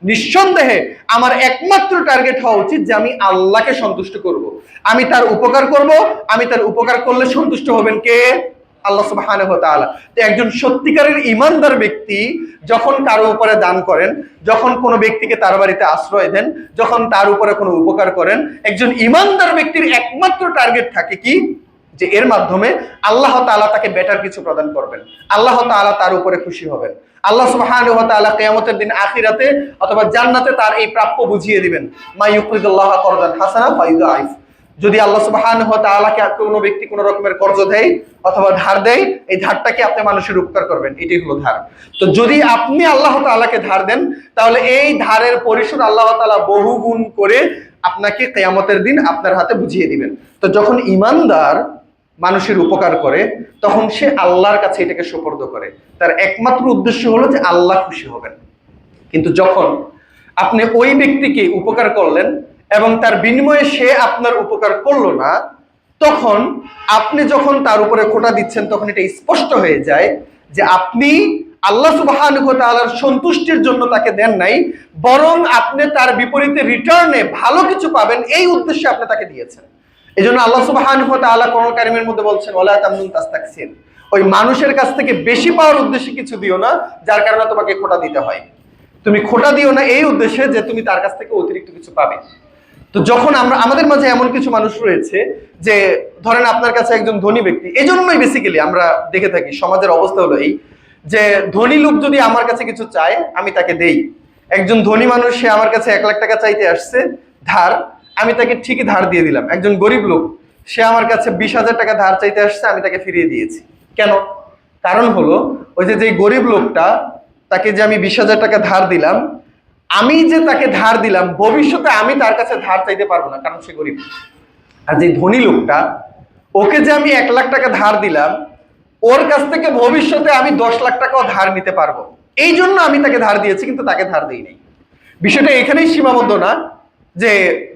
A: নিঃসন্দেহে আমার একমাত্র টার্গেট হওয়া উচিত যে আমি আল্লাহকে সন্তুষ্ট করব। আমি তার উপকার করব, আমি তার উপকার করলে সন্তুষ্ট হবেন কে? আল্লাহ সুবহানাহু ওয়া তাআলা। তো একজন সত্যিকারের ঈমানদার ব্যক্তি যখন কারো উপরে দান করেন, যখন কোনো ব্যক্তিকে তার বাড়িতে আশ্রয় দেন, যখন তার উপরে কোনো উপকার করেন, একজন ঈমানদার ব্যক্তির একমাত্র টার্গেট থাকে কি? যে এর মাধ্যমে আল্লাহ তাআলা তাকে বেটার কিছু প্রদান করবেন, আল্লাহ তাআলা তার উপরে খুশি হবেন, আল্লাহ সুবহানাহু ওয়া তাআলা কিয়ামতের দিন আখিরাতে অথবা জান্নাতে তার এই প্রাপ্য বুঝিয়ে দিবেন। মা ইউকরিদুল্লাহ করদান হাসানা ফায়ুদাইফ। যদি আল্লাহ সুবহানাহু ওয়া তাআলাকে কোনো ব্যক্তি কোনো রকমের কর্জ দেয় অথবা ধার দেয়, এই ধারটাকে আপনি মানুষের উপকার করবেন, এটাই হলো ধার। তো যদি আপনি আল্লাহ তাআলাকে ধার দেন, তাহলে এই ধারের পরিশোধ আল্লাহ তাআলা বহু গুণ করে আপনাকে কিয়ামতের দিন আপনার হাতে বুঝিয়ে দিবেন। তো যখন ঈমানদার মানুষের উপকার করে, তখন সে আল্লাহর কাছে এটাকে সুপর্দ করে। তার একমাত্র উদ্দেশ্য হলো যে আল্লাহ খুশি হবেন। কিন্তু যখন আপনি ওই ব্যক্তিকে উপকার করলেন এবং তার বিনিময়ে সে আপনার উপকার করলো না, তখন আপনি যখন তার উপরে খোঁটা দিচ্ছেন, তখন এটা স্পষ্ট হয়ে যায় যে আপনি আল্লাহ সুবহানাহু ওয়া তাআলার সন্তুষ্টির জন্য তাকে দেন নাই, বরং আপনি তার বিপরীতে রিটার্নে ভালো কিছু পাবেন এই উদ্দেশ্যে আপনি তাকে দিয়েছেন। এই জন্য আল্লাহ সুবহানাহু ওয়া তাআলা কোরআন কারীমের মধ্যে বলছেন, ওয়ালা তামনুন তাস্তাকসির, ওই মানুষের কাছ থেকে বেশি পাওয়ার উদ্দেশ্যে কিছু দিও না যার কারণে তোমাকে খোঁটা দিতে হয়। তুমি খোঁটা দিও না এই উদ্দেশ্যে যে তুমি তার কাছ থেকে অতিরিক্ত কিছু পাবে। তো যখন আমাদের মাঝে এমন কিছু মানুষ রয়েছে যে, ধরেন আপনার কাছে একজন ধনী ব্যক্তি, এই জন্যই বেসিক্যালি আমরা দেখে থাকি সমাজের অবস্থা হলো এই যে, ধনী লোক যদি আমার কাছে কিছু চায় আমি তাকে দেই। একজন ধনী মানুষ সে আমার কাছে 1 লাখ টাকা চাইতে আসছে ধার, আমি তাকে ঠিকই ধার দিয়ে দিলাম। একজন গরিব লোক সে আমার কাছে 20,000 টাকা ধার চাইতে আসছে, আমি তাকে ফিরিয়ে দিয়েছি। কেন? কারণ হলো ওই যে গরিব লোকটা, তাকে যে আমি 20,000 টাকা ধার দিলাম, আমি যে তাকে ধার দিলাম ভবিষ্যতে আমি তার কাছে ধার চাইতে পারবো না, কারণ সে গরিব। আর যে ধনী লোকটা, ওকে যে আমি 1 লাখ টাকা ধার দিলাম, ওর কাছ থেকে ভবিষ্যতে আমি 10 লাখ টাকাও ধার নিতে পারবো, এই জন্য আমি তাকে ধার দিয়েছি, কিন্তু তাকে ধার দিই নাই। বিষয়টা এখানেই সীমাবদ্ধ না যে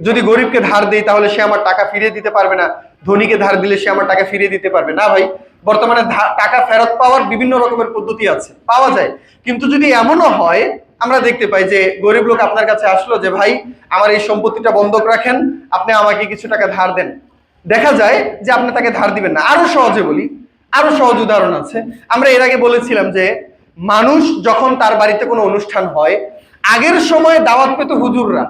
A: যদি গরিবকে ধার দেই তাহলে সে আমার টাকা ফিরিয়ে দিতে পারবে না, ধনীকে ধার দিলে সে আমার টাকা ফিরিয়ে দিতে পারবে না। ভাই, বর্তমানে টাকা ফেরত পাওয়ার বিভিন্ন রকমের পদ্ধতি আছে, পাওয়া যায়। কিন্তু যদি এমনও হয়, আমরা দেখতে পাই যে গরিব লোক আপনার কাছে আসলো যে, ভাই আমার এই সম্পত্তিটা বন্ধক রাখেন, আপনি আমাকে কিছু টাকা ধার দেন। দেখা যায় যে আপনি তাকে ধার দিবেন না। আরো সহজে বলি, আরো সহজ উদাহরণ আছে। আমরা এর আগে বলেছিলাম যে মানুষ যখন তার বাড়িতে কোনো অনুষ্ঠান হয়, আগের সময়ে দাওয়াত পেত হুজুররা।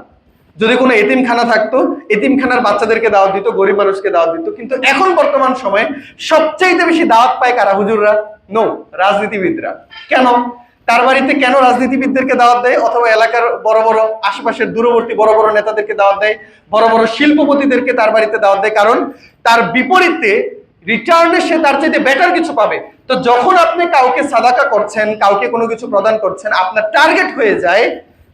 A: যদি কোনো এতিমখানা থাকতো, এতিমখানার বাচ্চাদেরকে দাওয়াত দিত, গরিব মানুষকে দাওয়াত দিত। কিন্তু এখন বর্তমান সময়ে সবচাইতে বেশি দাওয়াত পায় কারা? হুজুররা? নো, রাজনীতিবিদরা। কেন? তার বাড়িতে কেন রাজনীতিবিদদেরকে দাওয়াত দেয়, অথবা এলাকার বড় বড় আশেপাশের দূরবর্তী বড় বড় নেতাদেরকে দাওয়াত দেয়, বড় বড় শিল্পপতিদেরকে তার বাড়িতে দাওয়াত দেয়? কারণ তার বিপরীতে রিটার্নে সে তার চাইতে বেটার কিছু পাবে। তো যখন আপনি কাউকে সাদাকা করছেন, কাউকে কোনো কিছু প্রদান করছেন, আপনার টার্গেট হয়ে যায়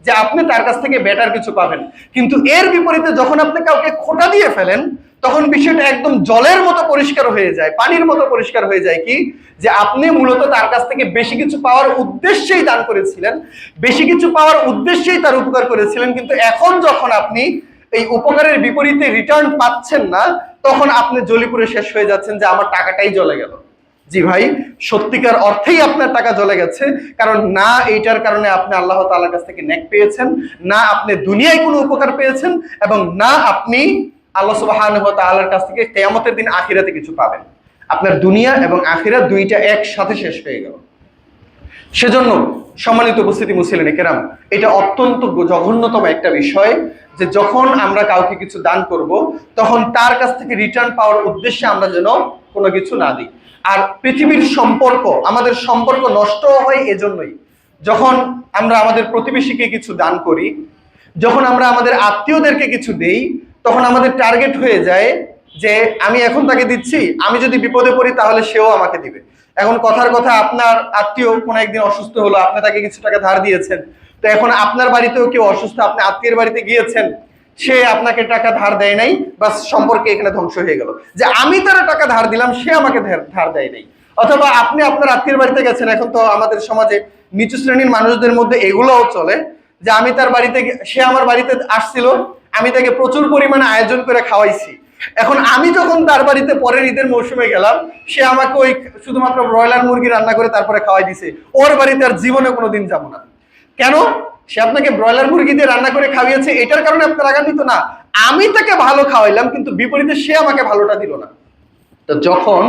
A: যে আপনি তার কাছ থেকে বেটার কিছু পাবেন। কিন্তু এর বিপরীতে যখন আপনি কাউকে খোঁটা দিয়ে ফেলেন, তখন বিষয়টা একদম জলের মতো পরিষ্কার হয়ে যায়, পানির মতো পরিষ্কার হয়ে যায়। কি? যে আপনি মূলত তার কাছ থেকে বেশি কিছু পাওয়ার উদ্দেশ্যেই দান করেছিলেন, বেশি কিছু পাওয়ার উদ্দেশ্যেই তার উপকার করেছিলেন। কিন্তু এখন যখন আপনি এই উপকারের বিপরীতে রিটার্ন পাচ্ছেন না, তখন আপনি জ্বলিপুরে শেষ হয়ে যাচ্ছেন যে আমার টাকাটাই জ্বলে গেল। জি ভাই, সত্যিকার অর্থেই আপনার টাকা জ্বলে গেছে। কারণ না এইটার কারণে আপনি আল্লাহ তাআলার কাছ থেকে নেক পেয়েছেন, না আপনি দুনিয়ায় কোনো উপকার পেয়েছেন, এবং না আপনি আল্লাহ সুবহানাহু ওয়া তাআলার কাছ থেকে কিয়ামতের দিন আখিরাতে কিছু পাবেন। আপনার দুনিয়া এবং আখিরাত দুইটা একসাথে শেষ হয়ে গেল। সেজন্য সম্মানিত উপস্থিতি মুসলিম কেরাম, এটা অত্যন্ত জঘন্যতম একটা বিষয় যে যখন আমরা কাউকে কিছু দান করব, তখন তার কাছ থেকে রিটার্ন পাওয়ার উদ্দেশ্যে আমরা যেন কোনো কিছু না দিই। আর পৃথিবীর সম্পর্ক, আমাদের সম্পর্ক নষ্ট হয় এজন্যই। যখন আমরা আমাদের প্রতিবেশীকে কিছু দান করি, যখন আমরা আমাদের আত্মীয়দেরকে কিছু দেই, তখন আমাদের টার্গেট হয়ে যায় যে আমি এখন তাকে দিচ্ছি, আমি যদি বিপদে পড়ি তাহলে সেও আমাকে দিবে। এখন কথার কথা, আপনার আত্মীয় কোনো একদিন অসুস্থ হলো, আপনি তাকে কিছু টাকা ধার দিয়েছেন। তো এখন আপনার বাড়িতেও কেউ অসুস্থ, আপনি আত্মীয়ের বাড়িতে গিয়েছেন, সে আপনাকে টাকা ধার দেয় নাই, বাস সম্পর্কে এখানে ধ্বংস হয়ে গেল। যে আমি তার টাকা ধার দিলাম, সে আমাকে ধার দেয় নাই। অথবা আপনি আপনার আত্মীয়ের বাড়িতে গেছেন, এখন তো আমাদের সমাজে নিচু শ্রেণীর মানুষদের মধ্যে এগুলোও চলে যে আমি তার বাড়িতে, সে আমার বাড়িতে আসছিল, আমি তাকে প্রচুর পরিমাণে আয়োজন করে খাওয়াইছি। এখন আমি যখন তার বাড়িতে পরের ঈদের মৌসুমে গেলাম, সে আমাকে ওই শুধুমাত্র ব্রয়লার মুরগি রান্না করে তারপরে খাওয়াই দিছে। ওর বাড়িতে আর জীবনে কোনোদিন যাবো না। কেন? সে আপনাকে ব্রয়লার মুরগি দিয়ে রান্না করে খাওয়াইছে, এটার কারণে আপনার রাগান্বিত না। আমি তাকে ভালো খাওয়াইলাম, কিন্তু বিপরীতে সে আমাকে ভালোটা দিল না। তো যখন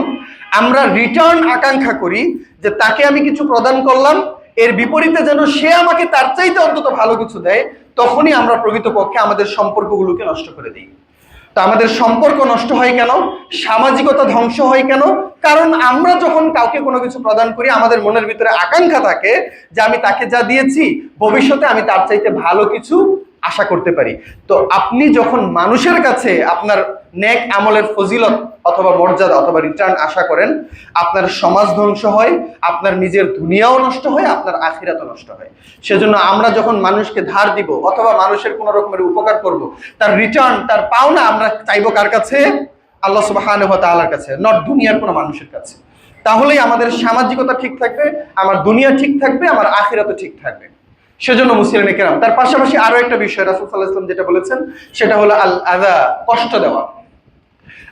A: আমরা রিটার্ন আকাঙ্ক্ষা করি যে তাকে আমি কিছু প্রদান করলাম, এর বিপরীতে যেন সে আমাকে তার চাইতে অন্তত ভালো কিছু দেয়, তখনই আমরা প্রকৃতপক্ষে আমাদের সম্পর্কগুলোকে নষ্ট করে দিই। তো আমাদের সম্পর্ক নষ্ট হয় কেন? সামাজিকতা ধ্বংস হয় কেন? কারণ আমরা যখন কাউকে কোনো কিছু প্রদান করি, আমাদের মনের ভিতরে আকাঙ্ক্ষা থাকে যে আমি তাকে যা দিয়েছি ভবিষ্যতে আমি তার চাইতে ভালো কিছু আশা করতে পারি। তো আপনি যখন মানুষের কাছে আপনার নেক আমলের ফজিলত অথবা মর্যাদা অথবা রিটার্ন আশা করেন, আপনার সমাজ ধ্বংস হয়, আপনার নিজের দুনিয়াও নষ্ট হয়, আপনার আখিরাতও নষ্ট হয়। সেজন্য আমরা যখন মানুষকে ধার দিব অথবা মানুষের কোনো রকমের উপকার করব, তার রিটার্ন, তার পাওনা আমরা চাইবো কার কাছে? আল্লাহ সুবহানাহু ওয়া তাআলার কাছে, নট দুনিয়ার কোনো মানুষের কাছে। তাহলেই আমাদের সামাজিকতা ঠিক থাকবে, আমার দুনিয়া ঠিক থাকবে, আমার আখিরাতও ঠিক থাকবে। সেজন্য মুসলিম কেরাম, তার পাশাপাশি আরো একটা বিষয় রাসূল সাল্লাল্লাহু আলাইহি ওয়াসাল্লাম যেটা বলেছেন সেটা হলো আল আযা, কষ্ট দেওয়া।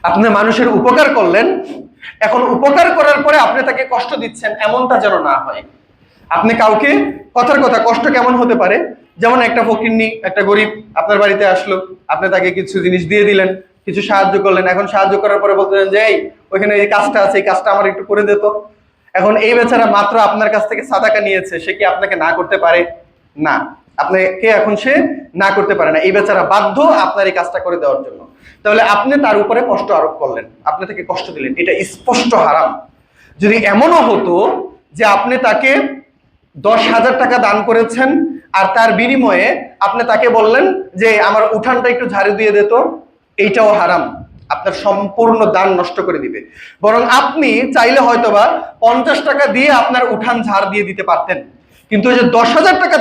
A: আপনি মানুষের উপকার করলেন, এখন উপকার করার পরে আপনি তাকে কষ্ট দিচ্ছেন, এমনটা যেন না হয়। আপনি কাউকে, কথার কথা, কষ্ট কেমন হতে পারে, যেমন একটা ফকিন্নি, একটা গরিব আপনার বাড়িতে আসলো, আপনি তাকে কিছু জিনিস দিয়ে দিলেন, কিছু সাহায্য করলেন। এখন সাহায্য করার পরে বলতেন যে এই ওইখানে এই কাজটা আছে, এই কাজটা আমার একটু করে দিত। এখন এই বেচারা মাত্র আপনার কাছ থেকে সাদাকা নিয়েছে, সে কি আপনাকে না করতে পারে? না, আপনাকে এখন সে না করতে পারে না। এই বেচারা বাধ্য আপনার এই কাজটা করে দেওয়ার জন্য। তাহলে আপনি তার উপরে কষ্ট আরোপ করলেন, আপনি তাকে কষ্ট দিলেন, এটা স্পষ্ট হারাম। যদি এমনও হতো যে আপনি তাকে 10,000 টাকা দান করেছেন আর তার বিনিময়ে আপনি তাকে বললেন যে আমার উঠানটা একটু ঝাড়ু দিয়ে দিত, এইটাও হারাম। আপনার সম্পূর্ণ দান নষ্ট করে দিবে। বরং আপনি চাইলে হয়তোবা 50 টাকা দিয়ে আপনার উঠান ঝাড় দিয়ে দিতে পারতেন, কিন্তু ওই যে 10,000 টাকা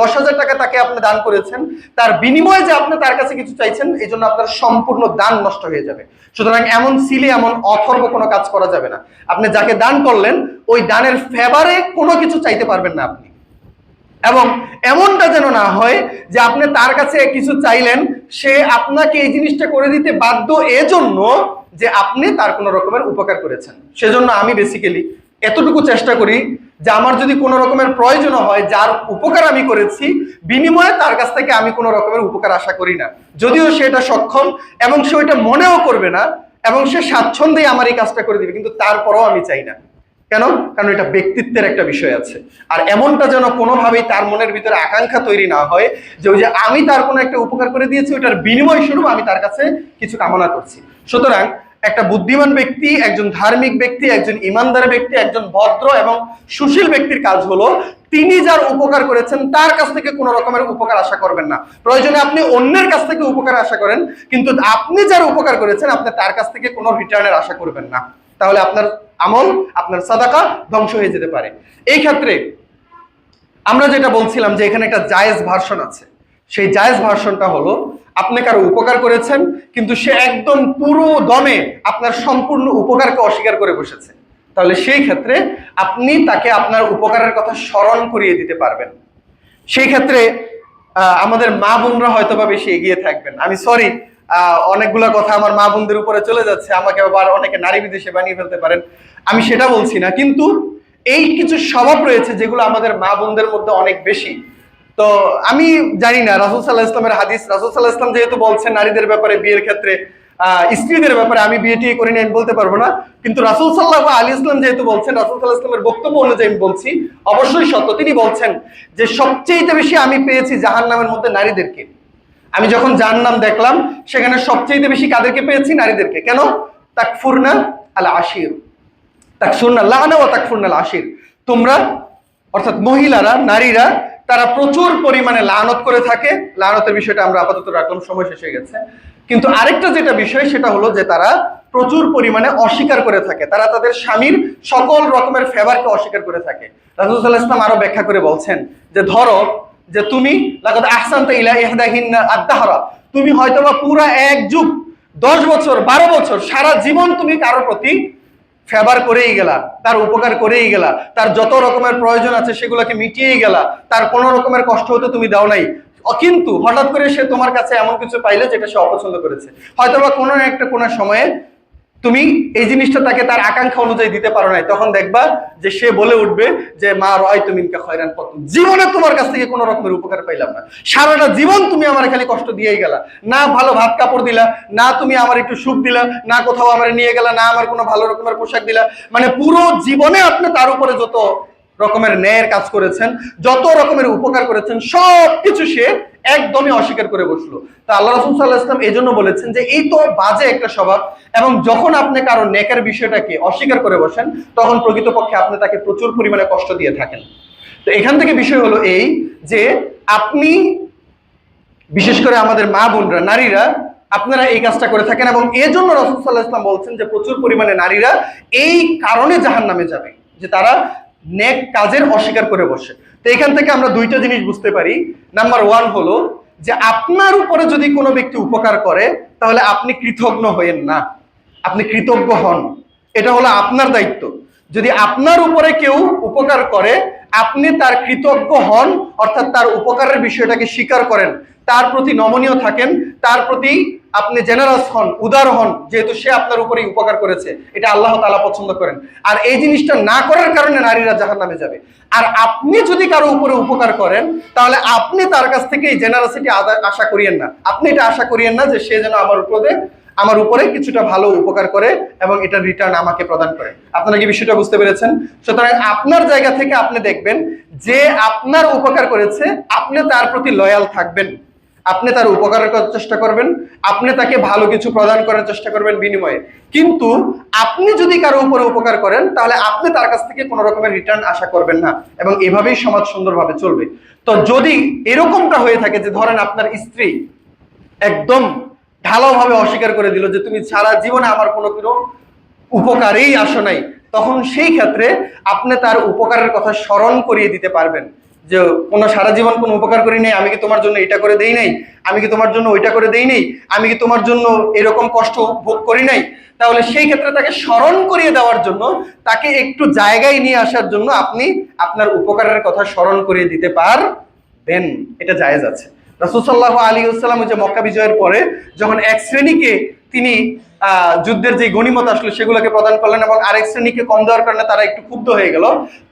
A: 10,000 টাকা তাকে আপনি দান করেছেন, তার বিনিময়ে যে আপনি তার কাছে কিছু চাইছেন, এই জন্য আপনার সম্পূর্ণ দান নষ্ট হয়ে যাবে। সুতরাং এমন সিলি, এমন অথর্ব কোনো কাজ করা যাবে না। আপনি যাকে দান করলেন ওই দানের ফেভারে কোনো কিছু চাইতে পারবেন না আপনি। এবং এমনটা যেন না হয় যে আপনি তার কাছে কিছু চাইলেন, সে আপনাকে এই জিনিসটা করে দিতে বাধ্য এজন্য যে আপনি তার কোনো রকমের উপকার করেছেন। সেজন্য আমি বেসিক্যালি এতটুকু চেষ্টা করি যে আমার যদি কোনো রকমের প্রয়োজন হয়, যার উপকার আমি করেছি, বিনিময়ে তার কাছ থেকে আমি কোনো রকমের উপকার আশা করি না, যদিও সে এটা সক্ষম এবং সে ওইটা মনেও করবে না এবং সে স্বাচ্ছন্দ্যে আমার এই কাজটা করে দিবে, কিন্তু তারপরেও আমি চাই না। কেন? কারণ এটা ব্যক্তিত্বের একটা বিষয় আছে। আর এমনটা যেন কোনোভাবেই তার মনের ভিতরে আকাঙ্ক্ষা তৈরি না হয় যে ওই যে আমি তার কোনো একটা উপকার করে দিয়েছি, ওইটার বিনিময় স্বরূপ আমি তার কাছে কিছু কামনা করছি। সুতরাং একটা বুদ্ধিমান ব্যক্তি, একজন ধার্মিক ব্যক্তি, একজন ইমানদার ব্যক্তি, একজন ভদ্র এবং সুশীল ব্যক্তির কাজ হলো তিনি যার উপকার করেছেন তার কাছ থেকে কোনো রকমের উপকার আশা করবেন না। প্রয়োজনে আপনি অন্যের কাছ থেকে উপকার আশা করেন, কিন্তু আপনি যার উপকার করেছেন আপনি তার কাছ থেকে কোনো রিটার্নের আশা করবেন না। তাহলে আপনার আমল, আপনার সাদাকা ধ্বংস হয়ে যেতে পারে। এই ক্ষেত্রে আমরা যেটা বলছিলাম যে এখানে একটা জায়েজ ভার্সন আছে। সেই জায়েজ ভার্সনটা হলো আপনি কারো উপকার করেছেন, কিন্তু সে একদম পুরো দমে আপনার সম্পূর্ণ উপকারকে অস্বীকার করে বসেছে। তাহলে সেই ক্ষেত্রে আপনি তাকে আপনার উপকারের কথা স্মরণ করিয়ে দিতে পারবেন। সেই ক্ষেত্রে আমাদের মা বোনরা হয়তো বা বেশি এগিয়ে থাকবেন। আমি সরি, অনেকগুলো কথা আমার মা বোনদের উপরে চলে যাচ্ছে, আমাকে আবার অনেকে নারী বিদেশে বানিয়ে ফেলতে পারেন, আমি সেটা বলছি না। কিন্তু এই কিছু স্বভাব রয়েছে যেগুলো আমাদের মা বোনদের মধ্যে অনেক বেশি। তো আমি জানি না রাসূল সাল্লাল্লাহু আলাইহি ওয়াসাল্লামের হাদিস, রাসূল সাল্লাল্লাহু আলাইহি ওয়াসাল্লাম যেহেতু বলছেন নারীদের ব্যাপারে, বিয়ের ক্ষেত্রে, স্ত্রীদের ব্যাপারে, আমি বিয়ে টিয়ে করিনি আমি বলতে পারবো না, কিন্তু রাসূল সাল্লাল্লাহু আলাইহি ওয়াসাল্লাম যেহেতু বলছেন, রাসূল সাল্লাল্লাহু আলাইহি ওয়াসাল্লামের বক্তব্য অনুযায়ী আমি বলছি, অবশ্যই সত্য। তিনি বলছেন যে সবচেয়ে বেশি আমি পেয়েছি জাহান্নামের মধ্যে নারীদেরকে। আমি যখন জাহান্নাম দেখলাম সেখানে সবচেয়ে বেশি কাদেরকে পেয়েছি? নারীদেরকে। কেন? তাকফুরনা আল আশির, তাকসুরনা লানা ওয়া তাকফুরনা আল আশির। তোমরা অর্থাৎ মহিলারা, নারীরা, তারা প্রচুর পরিমাণে লানত করে থাকে। লানতের বিষয়টা আমরা আপাতত রাখলাম, সময় শেষ হয়ে গেছে। কিন্তু আরেকটা যেটা বিষয় সেটা হলো যে তারা প্রচুর পরিমাণে অস্বীকার করে থাকে, তারা তাদের স্বামীর সকল রকমের ফেভারকে অস্বীকার করে থাকে। রাসূল সাল্লাল্লাহু আলাইহি ওয়াসাল্লাম আরো ব্যাখ্যা করে বলছেন যে ধরো যে তুমি লাকাদ আহসানতা ইলা ইহদাহিন্না আদ-দাহরা, তুমি হয়তোবা পুরো এক যুগ, 10 বছর, 12 বছর, সারা জীবন তুমি কারোর প্রতি ফেভার করেই গেলা, তার উপকার করেই গেলা, তার যত রকমের প্রয়োজন আছে সেগুলোকে মিটিয়েই গেলা, তার কোনো রকমের কষ্ট হতে তুমি দাও নাই। কিন্তু হঠাৎ করে সে তোমার কাছে এমন কিছু পাইলে যেটা সে অপছন্দ করেছে, হয়তোবা কোনো একটা কোনো সময়ে তুমি এই জিনিসটা তাকে তার আকাঙ্ক্ষা অনুযায়ী দিতে পারো নাই, তখন দেখবা যে সে বলে উঠবে যে মা রাআইতু মিনকা খায়রান কত, জীবনে তোমার কাছ থেকে কোনো রকমের উপকার পাইলাম না, সারাটা জীবন তুমি আমার খালি কষ্ট দিয়েই গেলা, না ভালো ভাত কাপড় দিলা, না তুমি আমার একটু সুখ দিলা, না কোথাও আমার নিয়ে গেলা, না আমার কোনো ভালো রকমের পোশাক দিলা। মানে পুরো জীবনে আপনি তার উপরে যত রকমের ন্যায়ের কাজ করেছেন, যত রকমের উপকার করেছেন, সব কিছু সে একদমই অস্বীকার করে বসলো। তা আল্লাহ রাসূল সাল্লাল্লাহু আলাইহি ওয়াসাল্লাম এজন্য বলেছেন যে এই তো বাজে একটা স্বভাব, এবং যখন আপনি কারো নেকের বিষয়টাকে অস্বীকার করে বসেন তখন প্রকৃতপক্ষে আপনি তাকে প্রচুর পরিমাণে কষ্ট দিয়ে থাকেন। তো এখান থেকে বিষয় হলো এই যে আপনি বিশেষ করে আমাদের মা বোনরা, নারীরা, আপনারা এই কাজটা করে থাকেন এবং এজন্য রাসূল সাল্লাল্লাহু আলাইহি ওয়াসাল্লাম বলছেন যে প্রচুর পরিমাণে নারীরা এই কারণে জাহান্নামে যাবে, যে তারা নেক কাজের অস্বীকার করে বসে। তো এখান থেকে আমরা দুইটা জিনিস বুঝতে পারি। নাম্বার ওয়ান হলো যে আপনার উপরে যদি কোনো ব্যক্তি উপকার করে তাহলে আপনি কৃতজ্ঞ হয়েন না, আপনি কৃতজ্ঞ হন। এটা হলো আপনার দায়িত্ব। যদি আপনার উপরে কেউ উপকার করে আপনি তার কৃতজ্ঞ হন, অর্থাৎ তার উপকারের বিষয়টাকে স্বীকার করেন, তার প্রতি নমনীয় থাকেন, তার প্রতি আপনি জেনারাস হন, উদার হন, যেহেতু সে আপনার উপরেই উপকার করেছে। এটা আল্লাহ তাআলা পছন্দ করেন। আর এই জিনিসটা না করার কারণে নারীরা জাহান্নামে যাবে। আর আপনি যদি কারো উপরে উপকার করেন তাহলে আপনি তার কাছ থেকে এই জেনারসিটি আশা করিয়েন না। আপনি এটা আশা করিয়েন না যে সে যেন আমার উপরে কিছুটা ভালো উপকার করে এবং এটা রিটার্ন আমাকে প্রদান করে। আপনারা কি বিষয়টা বুঝতে পেরেছেন? সুতরাং আপনার জায়গা থেকে আপনি দেখবেন যে আপনার উপকার করেছে, আপনি তার প্রতি লয়াল থাকবেন, আপনি তার উপকারের করার চেষ্টা করবেন, আপনি তাকে ভালো কিছু প্রদান করার চেষ্টা করবেন বিনিময়ে। কিন্তু আপনি যদি কারো উপরে উপকার করেন তাহলে আপনি তার কাছ থেকে কোনো রকমের রিটার্ন আশা করবেন না, এবং এভাবেই সমাজ সুন্দরভাবে চলবে। তো যদি এরকমটা হয়ে থাকে যে ধরেন আপনার স্ত্রী একদম ঢালাওভাবে অস্বীকার করে দিল যে তুমি সারা জীবনে আমার কোনো উপকারেই আসো নাই, তখন সেই ক্ষেত্রে আপনি তার উপকারের কথা স্মরণ করিয়ে দিতে পারবেন যে সারা জীবন কোনো উপকার করি নাই, আমি কি তোমার জন্য এটা করে দেই নাই, আমি কি তোমার জন্য ওইটা করে দেই নাই, আমি কি তোমার জন্য এরকম কষ্ট ভোগ করি নাই। তাহলে সেই ক্ষেত্রে তাকে স্মরণ করিয়ে দেওয়ার জন্য, তাকে একটু জায়গায় নিয়ে আসার জন্য আপনি আপনার উপকারের কথা স্মরণ করিয়ে দিতে পারবেন। এটা জায়েজ আছে। রাসূল সাল্লাল্লাহু আলাইহি ওয়াসাল্লাম যে মক্কা বিজয়ের পরে যখন এক শ্রেণীকে তিনি যুদ্ধের যে গনিমত আসলো সেগুলোকে প্রদান করলেন এবং আরেক শ্রেণীকে কম দেওয়ার কারণে তারা একটু ক্ষুব্ধ হয়ে গেল,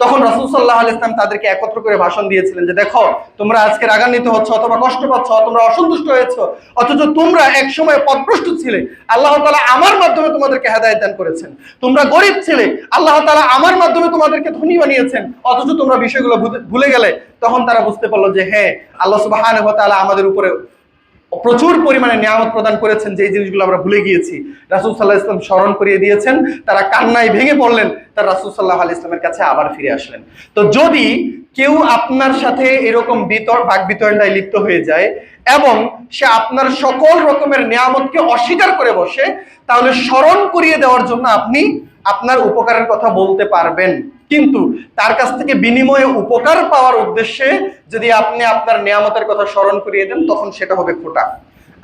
A: তখন রাসূল সাল্লাল্লাহু আলাইহি ওয়াসাল্লাম তাদেরকে একত্র করে ভাষণ দিয়েছিলেন যে দেখো, তোমরা আজকে রাগান্বিত হচ্ছ অথবা কষ্ট পাচ্ছ, তোমরা অসন্তুষ্ট হয়েছো, অথচ তোমরা এক সময় পথভ্রষ্ট ছিলে, আল্লাহ তাআলা আমার মাধ্যমে তোমাদেরকে হেদায়েত দান করেছেন। তোমরা গরীব ছিলে, আল্লাহ তাআলা আমার মাধ্যমে তোমাদেরকে ধনী বানিয়েছেন, অথচ তোমরা বিষয়গুলো ভুলে গেলে। তখন তারা বুঝতে পারলো যে হ্যাঁ, আল্লাহ সুবহানাহু ওয়া তাআলা আমাদের উপরে প্রচুর পরিমাণে নিয়ামত প্রদান করেছেন, যে জিনিসগুলো আমরা ভুলে গিয়েছি। রাসূল সাল্লাল্লাহু আলাইহি ওয়াসাল্লাম স্মরণ করিয়ে দিয়েছেন, তারা কান্নায় ভেঙে পড়লেন, তার রাসূল সাল্লাল্লাহু আলাইহি ওয়াসাল্লামের কাছে আবার ফিরে আসলেন। তো যদি কেউ আপনার সাথে এরকম বাক বিতণ্ডায় লিপ্ত হয়ে যায় এবং সে আপনার সকল রকমের নিয়ামতকে অস্বীকার করে বসে, তাহলে স্মরণ করিয়ে দেওয়ার জন্য আপনি আপনার উপকারের কথা বলতে পারবেন। কিন্তু তার কাছ থেকে বিনিময়ে উপকার পাওয়ার উদ্দেশ্যে যদি আপনি আপনার নিয়ামতের কথা স্মরণ করিয়ে দেন তখন সেটা হবে খোটা।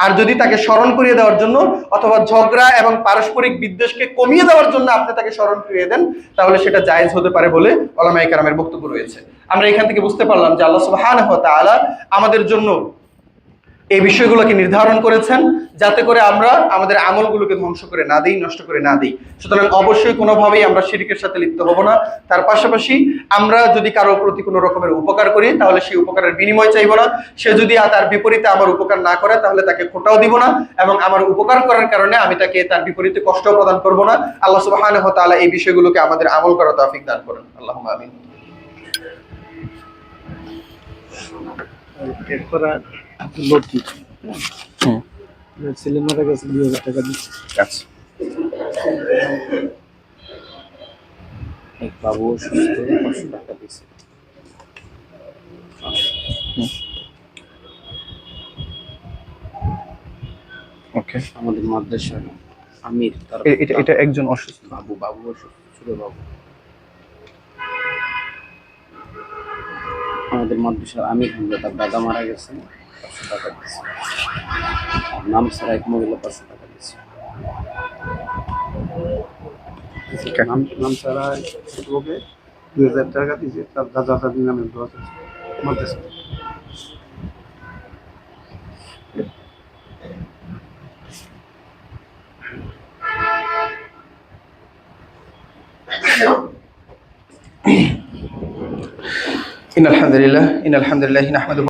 A: আর যদি তাকে স্মরণ করিয়ে দেওয়ার জন্য অথবা ঝগড়া এবং পারস্পরিক বিদ্বেষকে কমিয়ে দেওয়ার জন্য আপনি তাকে স্মরণ করিয়ে দেন তাহলে সেটা জায়েজ হতে পারে বলে উলামায়ে কেরামের বক্তব্য রয়েছে। আমরা এখান থেকে বুঝতে পারলাম যে আল্লাহ সুবহানাহু ওয়া তাআলা আমাদের জন্য এই বিষয়গুলোকে নির্ধারণ করেছেন যাতে করে আমরা আমাদের আমলগুলোকে ধ্বংস করে না দিই, নষ্ট করে না দিই। সুতরাং অবশ্যই কোনোভাবেই আমরা শিরকের সাথে লিপ্ত হব না। তার পাশাপাশি আমরা যদি কারো প্রতি কোনো রকমের উপকার করি তাহলে সেই উপকারের বিনিময় চাইব না। সে যদি তার বিপরীতে আমার উপকার না করে তাহলে তাকে খোটাও দিব না, এবং আমার উপকার করার কারণে আমি তাকে তার বিপরীতে কষ্ট প্রদান করব না। আল্লাহ সুবহানাহু ওয়া তাআলা এই বিষয়গুলোকে আমাদের আমল করার তৌফিক দান করেন। আল্লাহুম্মা আমিন।
B: এরপর লতি ছেলে মারা গেছে 2000 টাকা দিচ্ছে।
A: আচ্ছা,
B: এক বাবু অসুস্থ 500 টাকা দিচ্ছে।
A: ওকে,
B: আমাদের মাদ্রাসার আমির তার
A: এটা একজন অসুস্থ
B: বাবু অসুস্থ ছিল। বাবু আমাদের মাদ্রাসার আমির তার দাদা মারা গেছে, 500 টাকা দিচ্ছে। নাম ছাড়া এক মহিলা 500 টাকা দিচ্ছে। নাম ছাড়া লোকে 2000 টাকা দিচ্ছে। তার দাদা দাদির নামে দোয়া করছে মাদ্রাসা।
A: ইন্নাল হামদুলিল্লাহ নাহমাদুহু